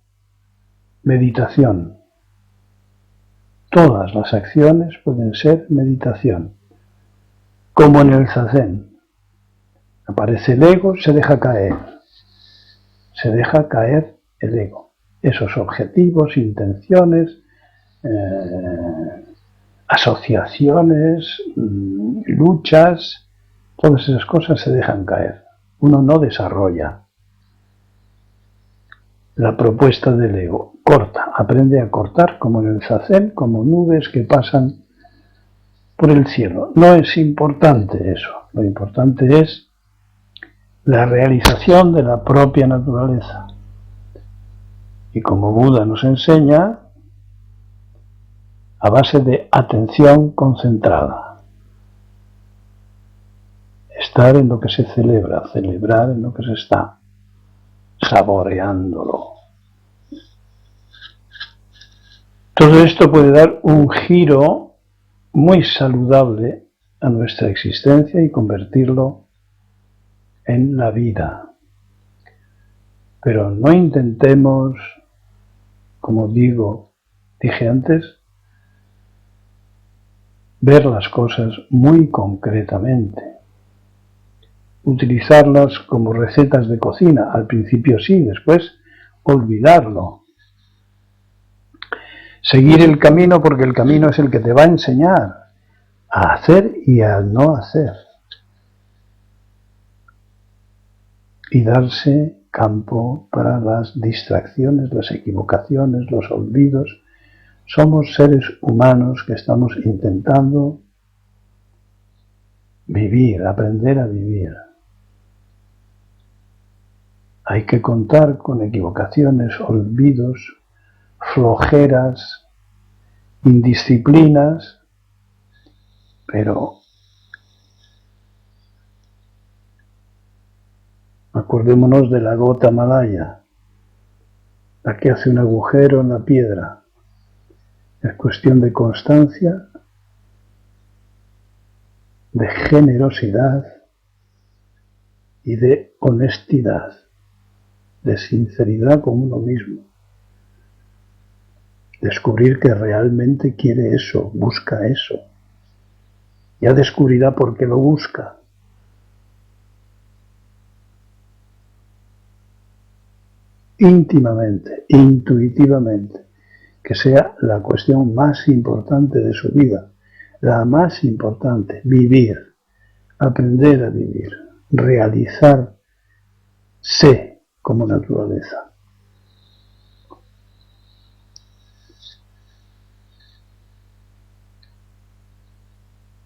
meditación. Todas las acciones pueden ser meditación. Como en el Zazen. Aparece el ego, se deja caer. Se deja caer el ego. Esos objetivos, intenciones, asociaciones, luchas, todas esas cosas se dejan caer. Uno no desarrolla la propuesta del ego. Corta, aprende a cortar como en el Zazen, como nubes que pasan por el cielo. No es importante eso. Lo importante es la realización de la propia naturaleza. Y como Buda nos enseña, a base de atención concentrada. Estar en lo que se celebra, celebrar en lo que se está, saboreándolo. Todo esto puede dar un giro muy saludable a nuestra existencia y convertirlo en la vida. Pero no intentemos, como dije antes, ver las cosas muy concretamente, utilizarlas como recetas de cocina, al principio sí, después olvidarlo. Seguir el camino porque el camino es el que te va a enseñar a hacer y a no hacer. Y darse campo para las distracciones, las equivocaciones, los olvidos. Somos seres humanos que estamos intentando vivir, aprender a vivir. Hay que contar con equivocaciones, olvidos, flojeras, indisciplinas, pero acordémonos de la gota malaya, la que hace un agujero en la piedra. Es cuestión de constancia, de generosidad y de honestidad, de sinceridad con uno mismo. descubrir que realmente quiere eso, busca eso. Ya descubrirá por qué lo busca. Íntimamente, intuitivamente, que sea la cuestión más importante de su vida, la más importante, vivir, aprender a vivir, realizarse como naturaleza.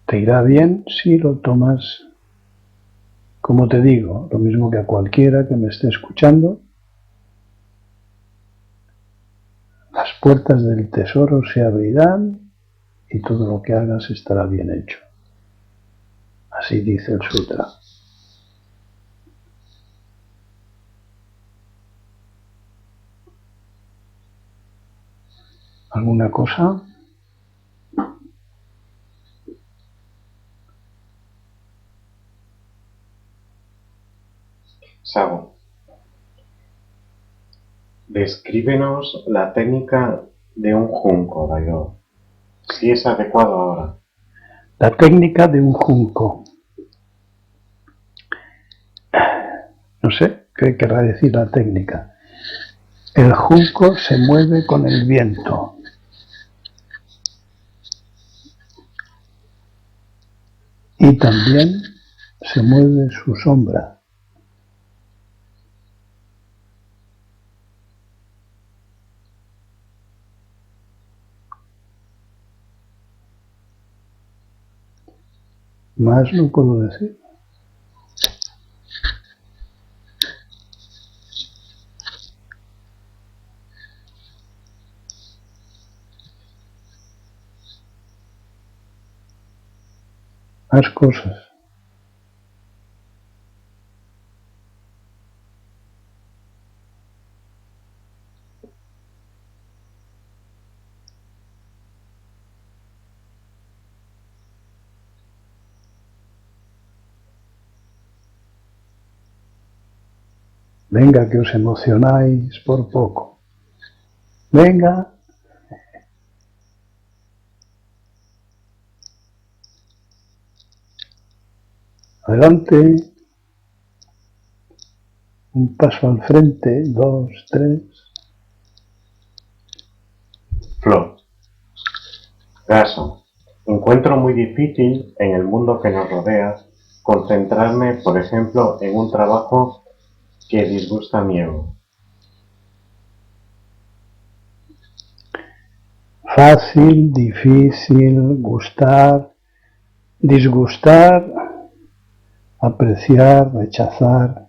Te irá bien si lo tomas, como te digo, lo mismo que a cualquiera que me esté escuchando. Las puertas del tesoro se abrirán y todo lo que hagas estará bien hecho. Así dice el sutra. ¿Alguna cosa? Sabo, descríbenos la técnica de un junco, Daido, si es adecuado ahora. La técnica de un junco. No sé qué querrá decir la técnica. El junco se mueve con el viento. Y también se mueve su sombra. Más no puedo decir. Más cosas. Venga, que os emocionáis por poco. Venga. Adelante. Un paso al frente, 2, 3. Flor. Gaso. Encuentro muy difícil en el mundo que nos rodea concentrarme, por ejemplo, en un trabajo que disgusta a mi ego. Fácil, difícil, gustar, disgustar, apreciar, rechazar.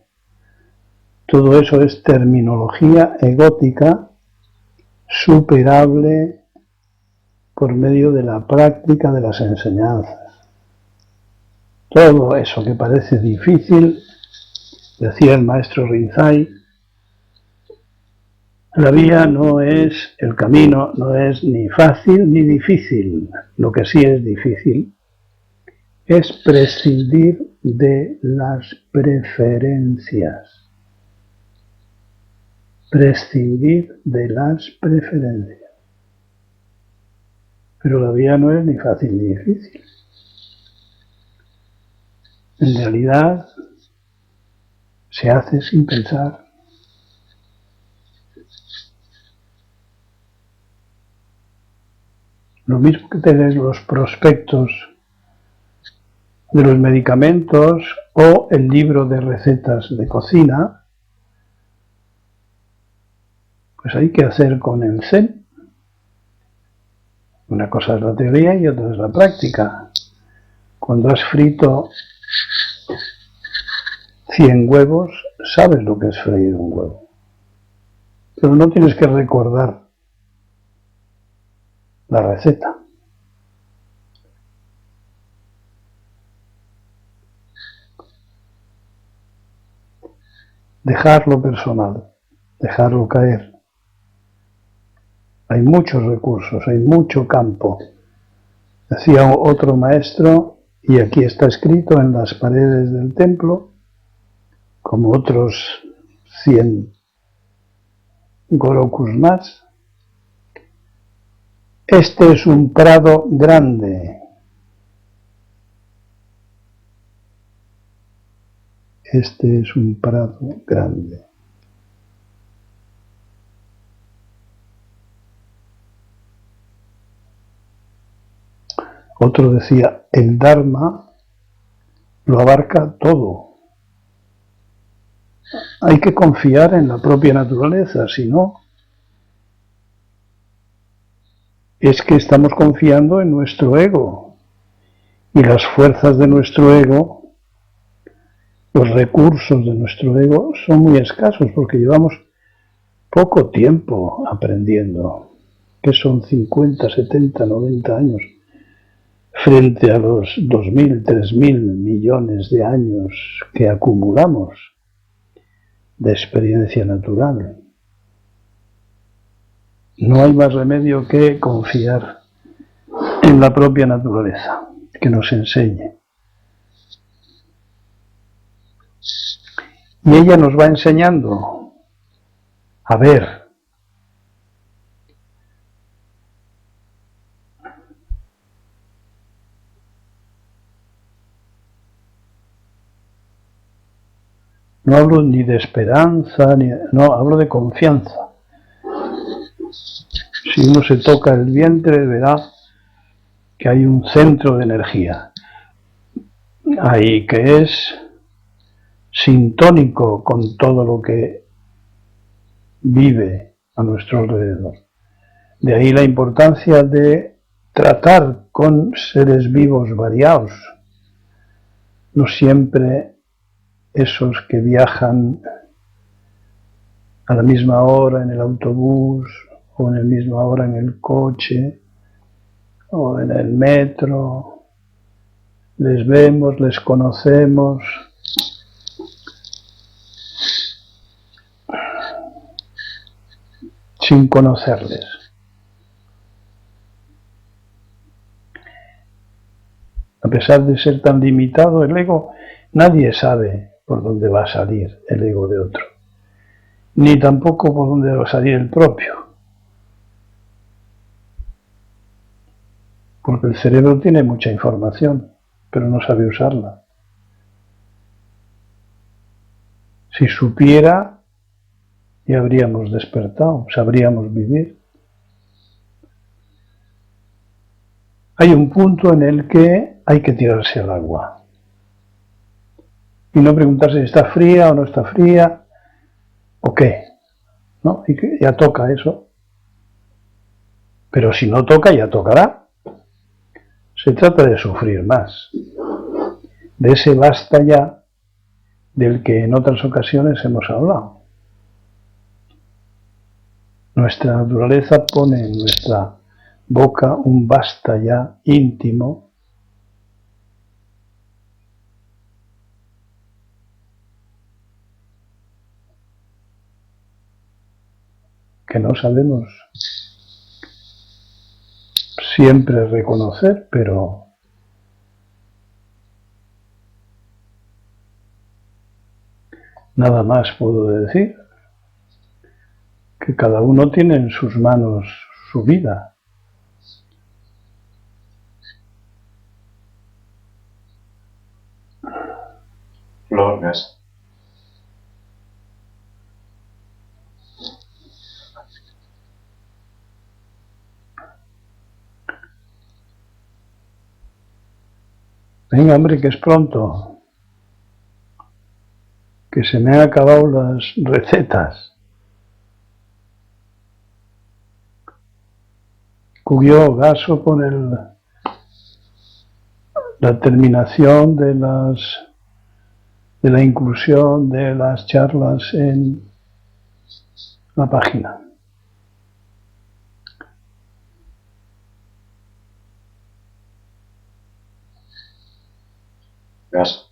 Todo eso es terminología egótica superable por medio de la práctica de las enseñanzas. Todo eso que parece difícil, decía el maestro Rinzai, la vía no es, el camino no es ni fácil ni difícil. Lo que sí es difícil es prescindir de las preferencias. Prescindir de las preferencias. Pero la vía no es ni fácil ni difícil. En realidad, se hace sin pensar. Lo mismo que tener los prospectos de los medicamentos o el libro de recetas de cocina, pues hay que hacer con el Zen. Una cosa es la teoría y otra es la práctica. Cuando has frito 100 huevos, sabes lo que es freír un huevo. Pero no tienes que recordar la receta. Dejarlo personal, dejarlo caer. Hay muchos recursos, hay mucho campo. Decía otro maestro, y aquí está escrito en las paredes del templo, como otros 100 Gorokus más, Este es un prado grande. Este es un prado grande. Otro decía, el Dharma lo abarca todo. Hay que confiar en la propia naturaleza, si no, es que estamos confiando en nuestro ego. Y las fuerzas de nuestro ego, los recursos de nuestro ego son muy escasos porque llevamos poco tiempo aprendiendo, que son 50, 70, 90 años, frente a los 2.000, 3.000 millones de años que acumulamos de experiencia natural. No hay más remedio que confiar en la propia naturaleza, que nos enseñe. Y ella nos va enseñando a ver. No hablo ni de esperanza, no, hablo de confianza. Si uno se toca el vientre, verá que hay un centro de energía ahí que es sintónico con todo lo que vive a nuestro alrededor. De ahí la importancia de tratar con seres vivos variados, no siempre esos que viajan a la misma hora en el autobús o en la misma hora en el coche o en el metro. Les vemos, les conocemos, sin conocerles. A pesar de ser tan limitado el ego, nadie sabe por dónde va a salir el ego de otro, ni tampoco por dónde va a salir el propio. Porque el cerebro tiene mucha información, pero no sabe usarla. Si supiera, ya habríamos despertado, sabríamos vivir. Hay un punto en el que hay que tirarse al agua. Y no preguntarse si está fría o no está fría, o qué, ¿no? Y que ya toca eso. Pero si no toca, ya tocará. Se trata de sufrir más. De ese basta ya del que en otras ocasiones hemos hablado. Nuestra naturaleza pone en nuestra boca un basta ya íntimo que no sabemos siempre reconocer, pero nada más puedo decir, que cada uno tiene en sus manos su vida. Flores. Venga, hombre, que es pronto, que se me han acabado las recetas. Cuyo gaso con la terminación de la inclusión de las charlas en la página. Gaso.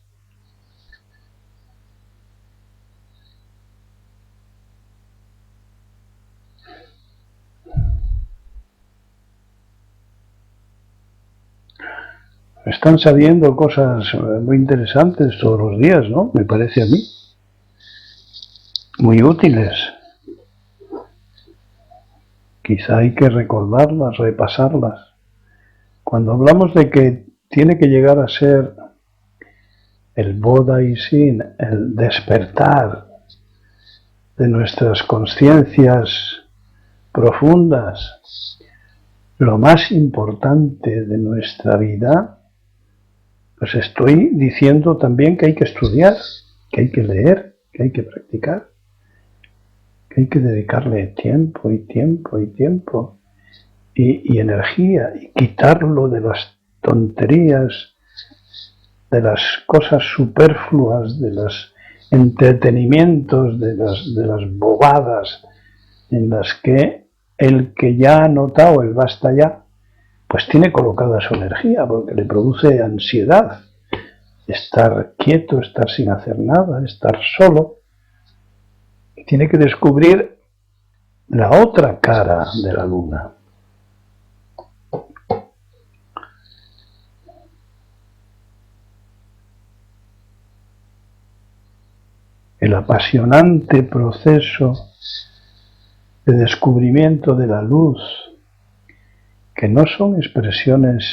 Están saliendo cosas muy interesantes todos los días, ¿no? Me parece a mí. Muy útiles. quizá hay que recordarlas, repasarlas. Cuando hablamos de que tiene que llegar a ser el Bodha y Sin, el despertar de nuestras conciencias profundas, lo más importante de nuestra vida, pues estoy diciendo también que hay que estudiar, que hay que leer, que hay que practicar, que hay que dedicarle tiempo y tiempo y tiempo y energía y quitarlo de las tonterías, de las cosas superfluas, de los entretenimientos, de las bobadas en las que el que ya ha notado el basta ya, pues tiene colocada su energía porque le produce ansiedad estar quieto, estar sin hacer nada, estar solo. Y tiene que descubrir la otra cara de la luna. El apasionante proceso de descubrimiento de la luz, que no son expresiones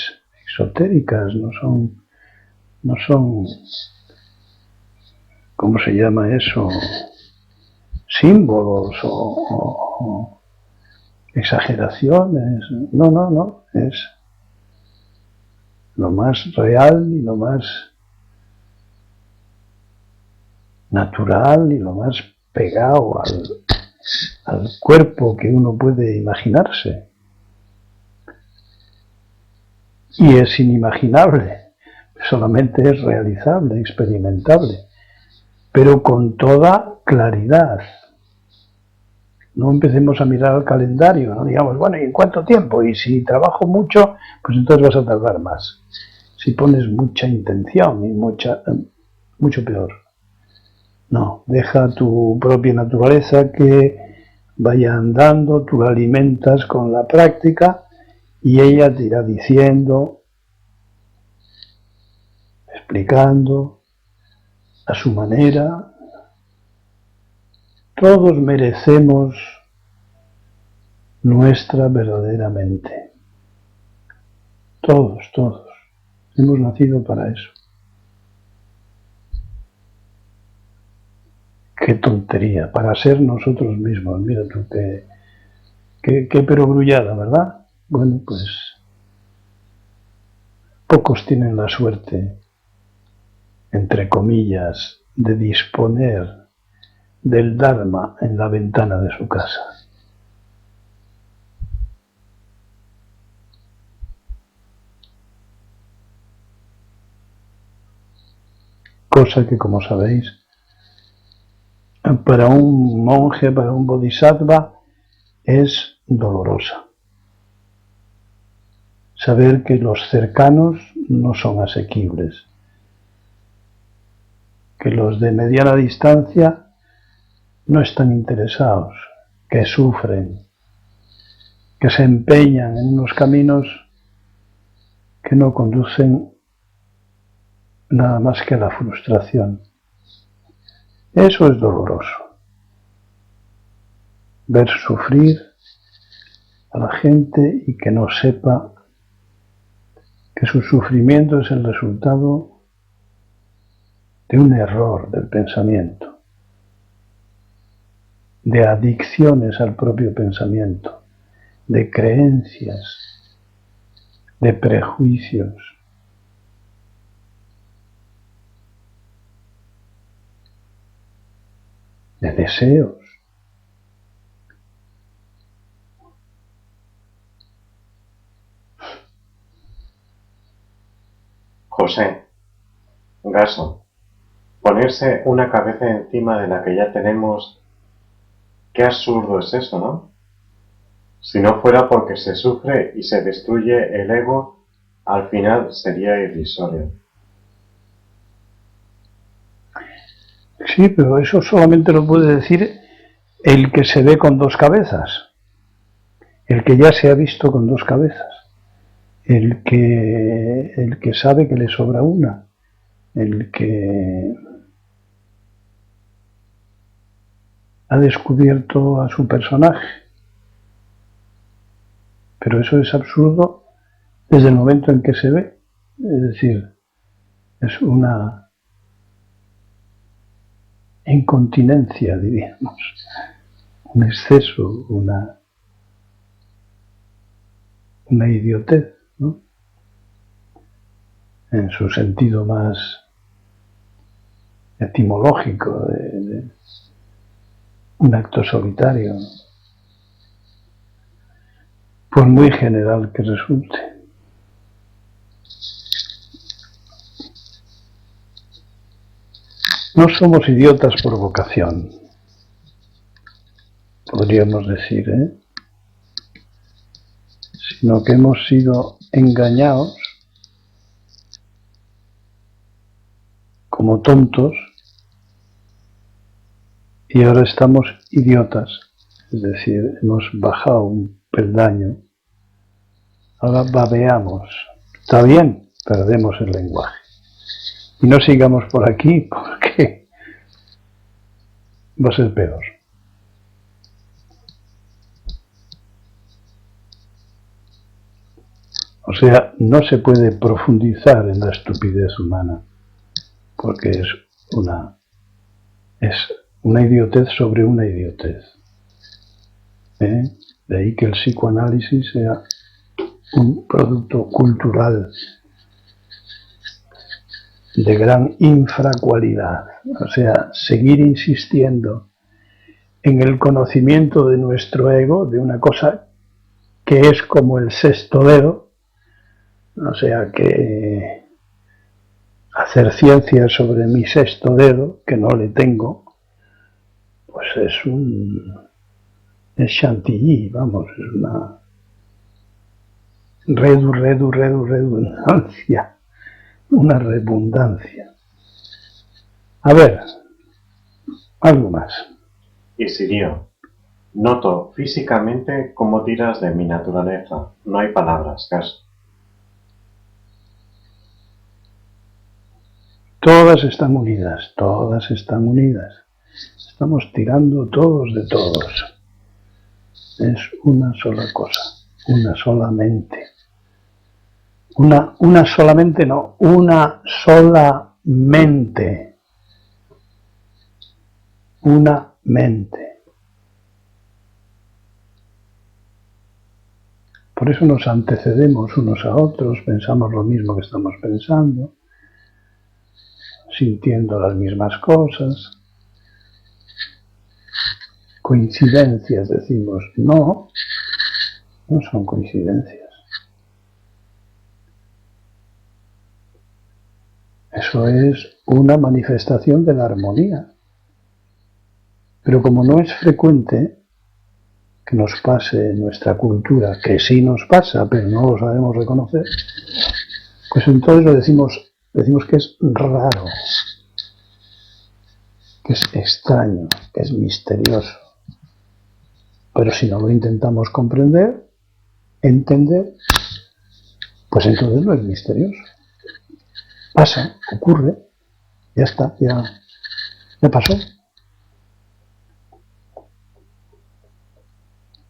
esotéricas, no son, ¿cómo se llama eso? Símbolos o exageraciones. No, es lo más real y lo más natural y lo más pegado al cuerpo que uno puede imaginarse. Y es inimaginable, solamente es realizable, experimentable, pero con toda claridad. No empecemos a mirar al calendario, no digamos, bueno, ¿y en cuánto tiempo? Y si trabajo mucho, pues entonces vas a tardar más. Si pones mucha intención y mucho peor. No, deja tu propia naturaleza que vaya andando, tú la alimentas con la práctica y ella te irá diciendo, explicando a su manera. Todos merecemos nuestra verdadera mente. Todos. Hemos nacido para eso. Qué tontería, para ser nosotros mismos. Mira tú, qué perogrullada, ¿verdad? Bueno, pues pocos tienen la suerte, entre comillas, de disponer del Dharma en la ventana de su casa. Cosa que, como sabéis, para un monje, para un bodhisattva, es dolorosa. Saber que los cercanos no son asequibles, que los de mediana distancia no están interesados, que sufren, que se empeñan en unos caminos que no conducen nada más que a la frustración. Eso es doloroso. Ver sufrir a la gente y que no sepa que su sufrimiento es el resultado de un error del pensamiento, de adicciones al propio pensamiento, de creencias, de prejuicios. De deseos. José, Gaso, ponerse una cabeza encima de la que ya tenemos, qué absurdo es eso, ¿no? Si no fuera porque se sufre y se destruye el ego, al final sería irrisorio. Sí, pero eso solamente lo puede decir el que se ve con dos cabezas, el que ya se ha visto con dos cabezas, el que sabe que le sobra una, el que ha descubierto a su personaje. Pero eso es absurdo desde el momento en que se ve. Es decir, es una incontinencia, diríamos, un exceso, una idiotez, ¿no? En su sentido más etimológico, de un acto solitario, por muy general que resulte. No somos idiotas por vocación, podríamos decir, sino que hemos sido engañados como tontos y ahora estamos idiotas, es decir, hemos bajado un peldaño, ahora babeamos. Está bien, perdemos el lenguaje. Y no sigamos por aquí porque va a ser peor. O sea, no se puede profundizar en la estupidez humana porque es una idiotez sobre una idiotez. De ahí que el psicoanálisis sea un producto cultural de gran infracualidad. O sea, seguir insistiendo en el conocimiento de nuestro ego, de una cosa que es como el sexto dedo, o sea, que hacer ciencia sobre mi sexto dedo, que no le tengo, pues es chantilly, vamos, es una redundancia, una redundancia. A ver, algo más. Y Sirio, noto físicamente cómo tiras de mi naturaleza. No hay palabras, caso. Todas están unidas, todas están unidas. Estamos tirando todos de todos. Es una sola cosa, una sola mente. Una solamente no, una sola mente. Una mente. Por eso nos antecedemos unos a otros, pensamos lo mismo que estamos pensando, sintiendo las mismas cosas. Coincidencias, decimos, no son coincidencias. Eso es una manifestación de la armonía. Pero como no es frecuente que nos pase en nuestra cultura, que sí nos pasa, pero no lo sabemos reconocer, pues entonces lo decimos que es raro, que es extraño, que es misterioso. Pero si no lo intentamos comprender, entender, pues entonces no es misterioso. Pasa, ocurre, ya está, ya pasó.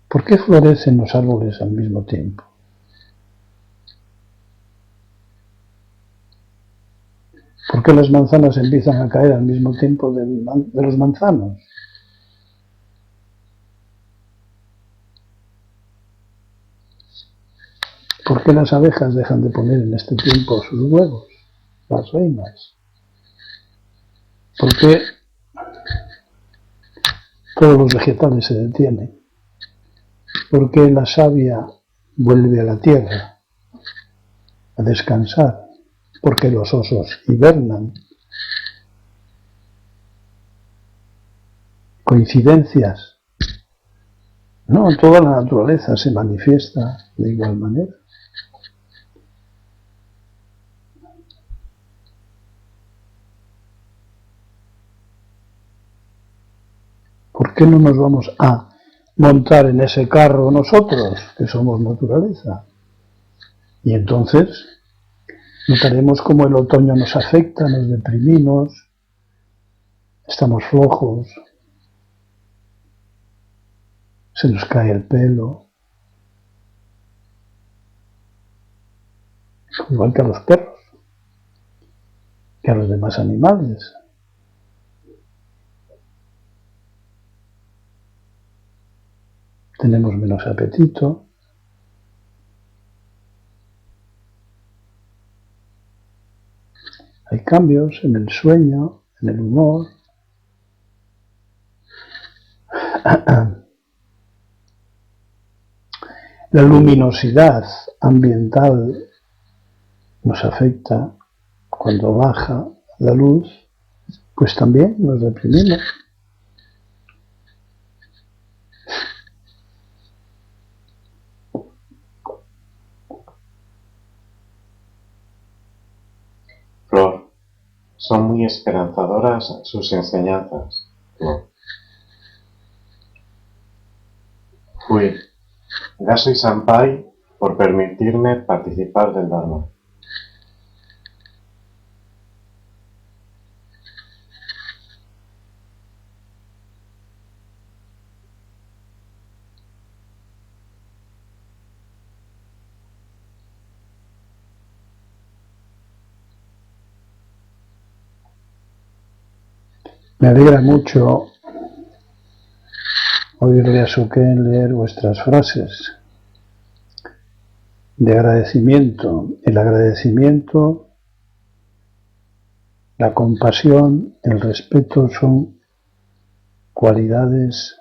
¿Por qué florecen los árboles al mismo tiempo? ¿Por qué las manzanas empiezan a caer al mismo tiempo de los manzanos? ¿Por qué las abejas dejan de poner en este tiempo sus huevos, las reinas? ¿Por qué todos los vegetales se detienen? ¿Por qué la savia vuelve a la tierra a descansar? ¿Por qué los osos hibernan? ¿Coincidencias? No, toda la naturaleza se manifiesta de igual manera. ¿Por qué no nos vamos a montar en ese carro nosotros, que somos naturaleza? Y entonces notaremos cómo el otoño nos afecta, nos deprimimos, estamos flojos, se nos cae el pelo, igual que a los perros, que a los demás animales. Tenemos menos apetito. Hay cambios en el sueño, en el humor. La luminosidad ambiental nos afecta. Cuando baja la luz, pues también nos deprimimos. Flor, son muy esperanzadoras sus enseñanzas, Flor. Fui, Gaso y Sampai, por permitirme participar del Dharma. Me alegra mucho oírle a Suken leer vuestras frases de agradecimiento. El agradecimiento, la compasión, el respeto son cualidades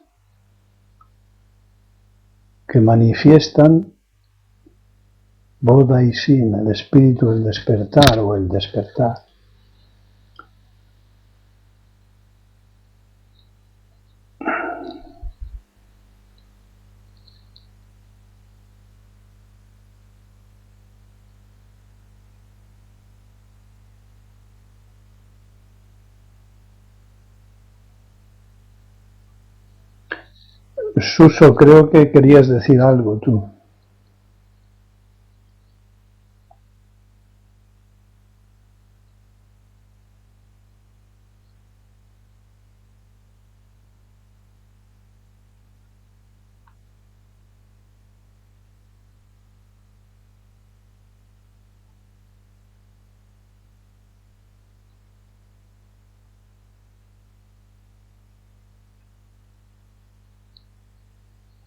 que manifiestan Bodha y Sin, el espíritu del despertar o el despertar. Suso, creo que querías decir algo tú.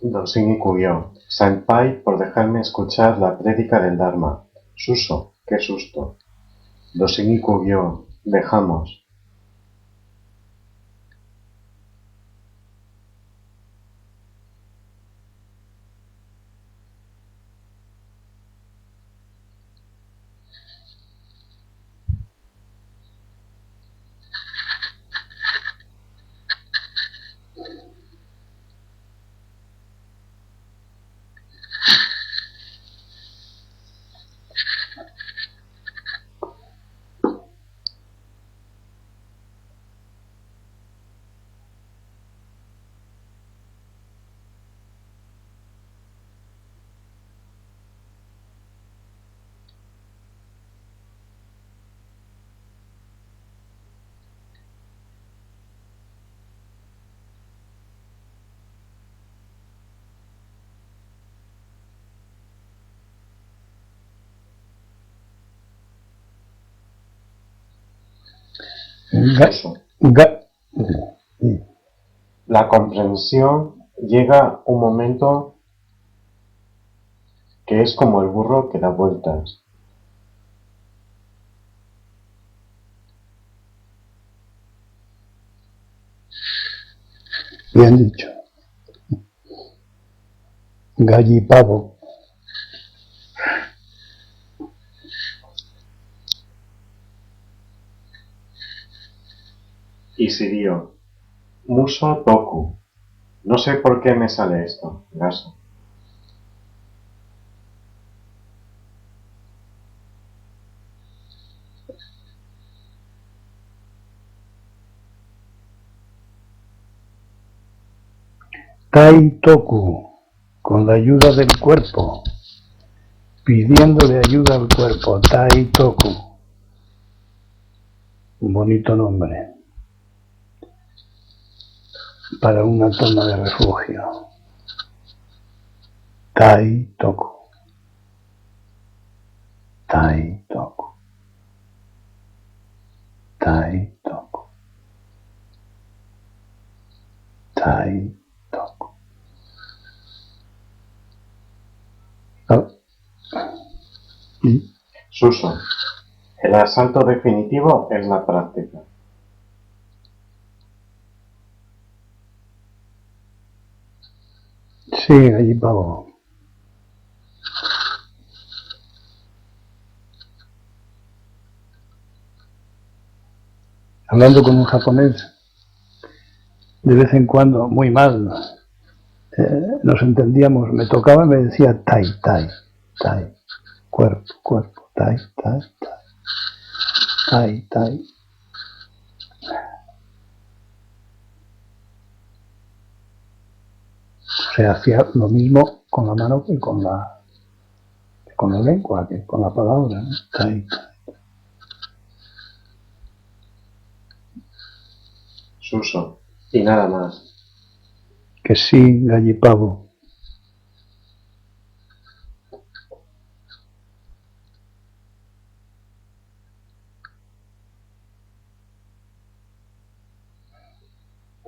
Dosin y Kugyo, Senpai, por dejarme escuchar la prédica del Dharma. Suso, qué susto. Dosin y Kugyo, dejamos. Suso. La comprensión llega un momento que es como el burro que da vueltas. Bien dicho. Gallipavo. Y Sirio, Muso Toku. No sé por qué me sale esto, Gaso. Tai Toku, con la ayuda del cuerpo, pidiéndole ayuda al cuerpo. Tai Toku, un bonito nombre para una toma de refugio. Tai Toku. Tai, toco. Tai, toco. Tai, toco. Oh. Suso. El asalto definitivo es la práctica. Sí, Gallipavo. Hablando con un japonés, de vez en cuando, muy mal, nos entendíamos, me tocaba y me decía tai, tai, tai, cuerpo, cuerpo, tai, tai, tai, tai, tai. O sea, hacía lo mismo con la mano que con la lengua, que con la palabra, ¿no? Tai, tai. Suso. Y nada más. Que sí, Gallipavo.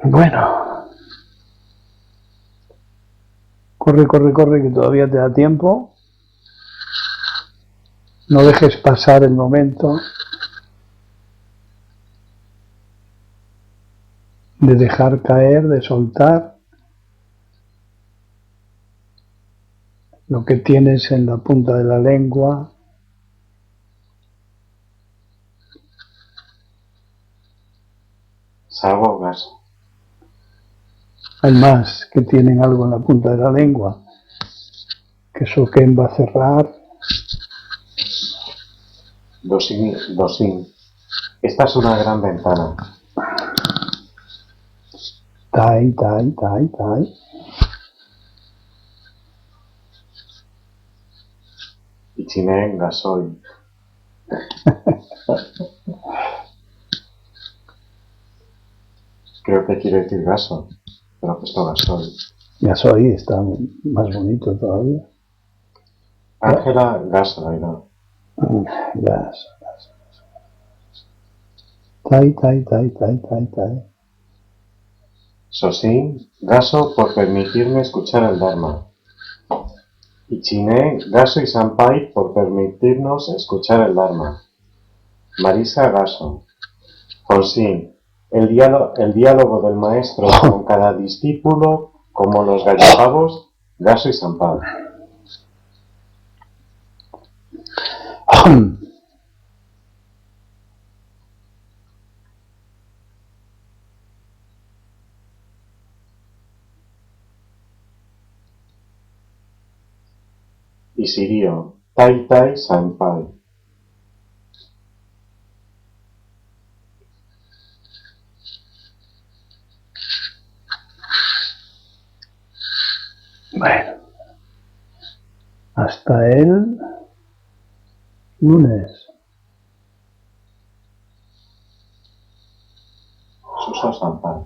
Bueno, corre, corre, corre, que todavía te da tiempo. No dejes pasar el momento de dejar caer, de soltar lo que tienes en la punta de la lengua. Sabo gaso. Hay más que tienen algo en la punta de la lengua, que Soken va a cerrar. Dosin, dosin. Esta es una gran ventana. Tai, tai, tai, tai. Ichinen gasoil. Creo que quiere decir gaso, pero ha puesto gasoil. Gasoil está más bonito todavía. Ángela gasoil. Gas. Tai, tai, tai, tai, tai, tai. Sosin, gaso por permitirme escuchar el Dharma. Ichine, gaso y Sampai por permitirnos escuchar el Dharma. Marisa, gaso. Fonsin, el diálogo del maestro con cada discípulo, como los gallipavos, gaso y Sampai. Y Sirio, Tai Tai Sampai. Bueno, hasta el lunes. Suso Sampai.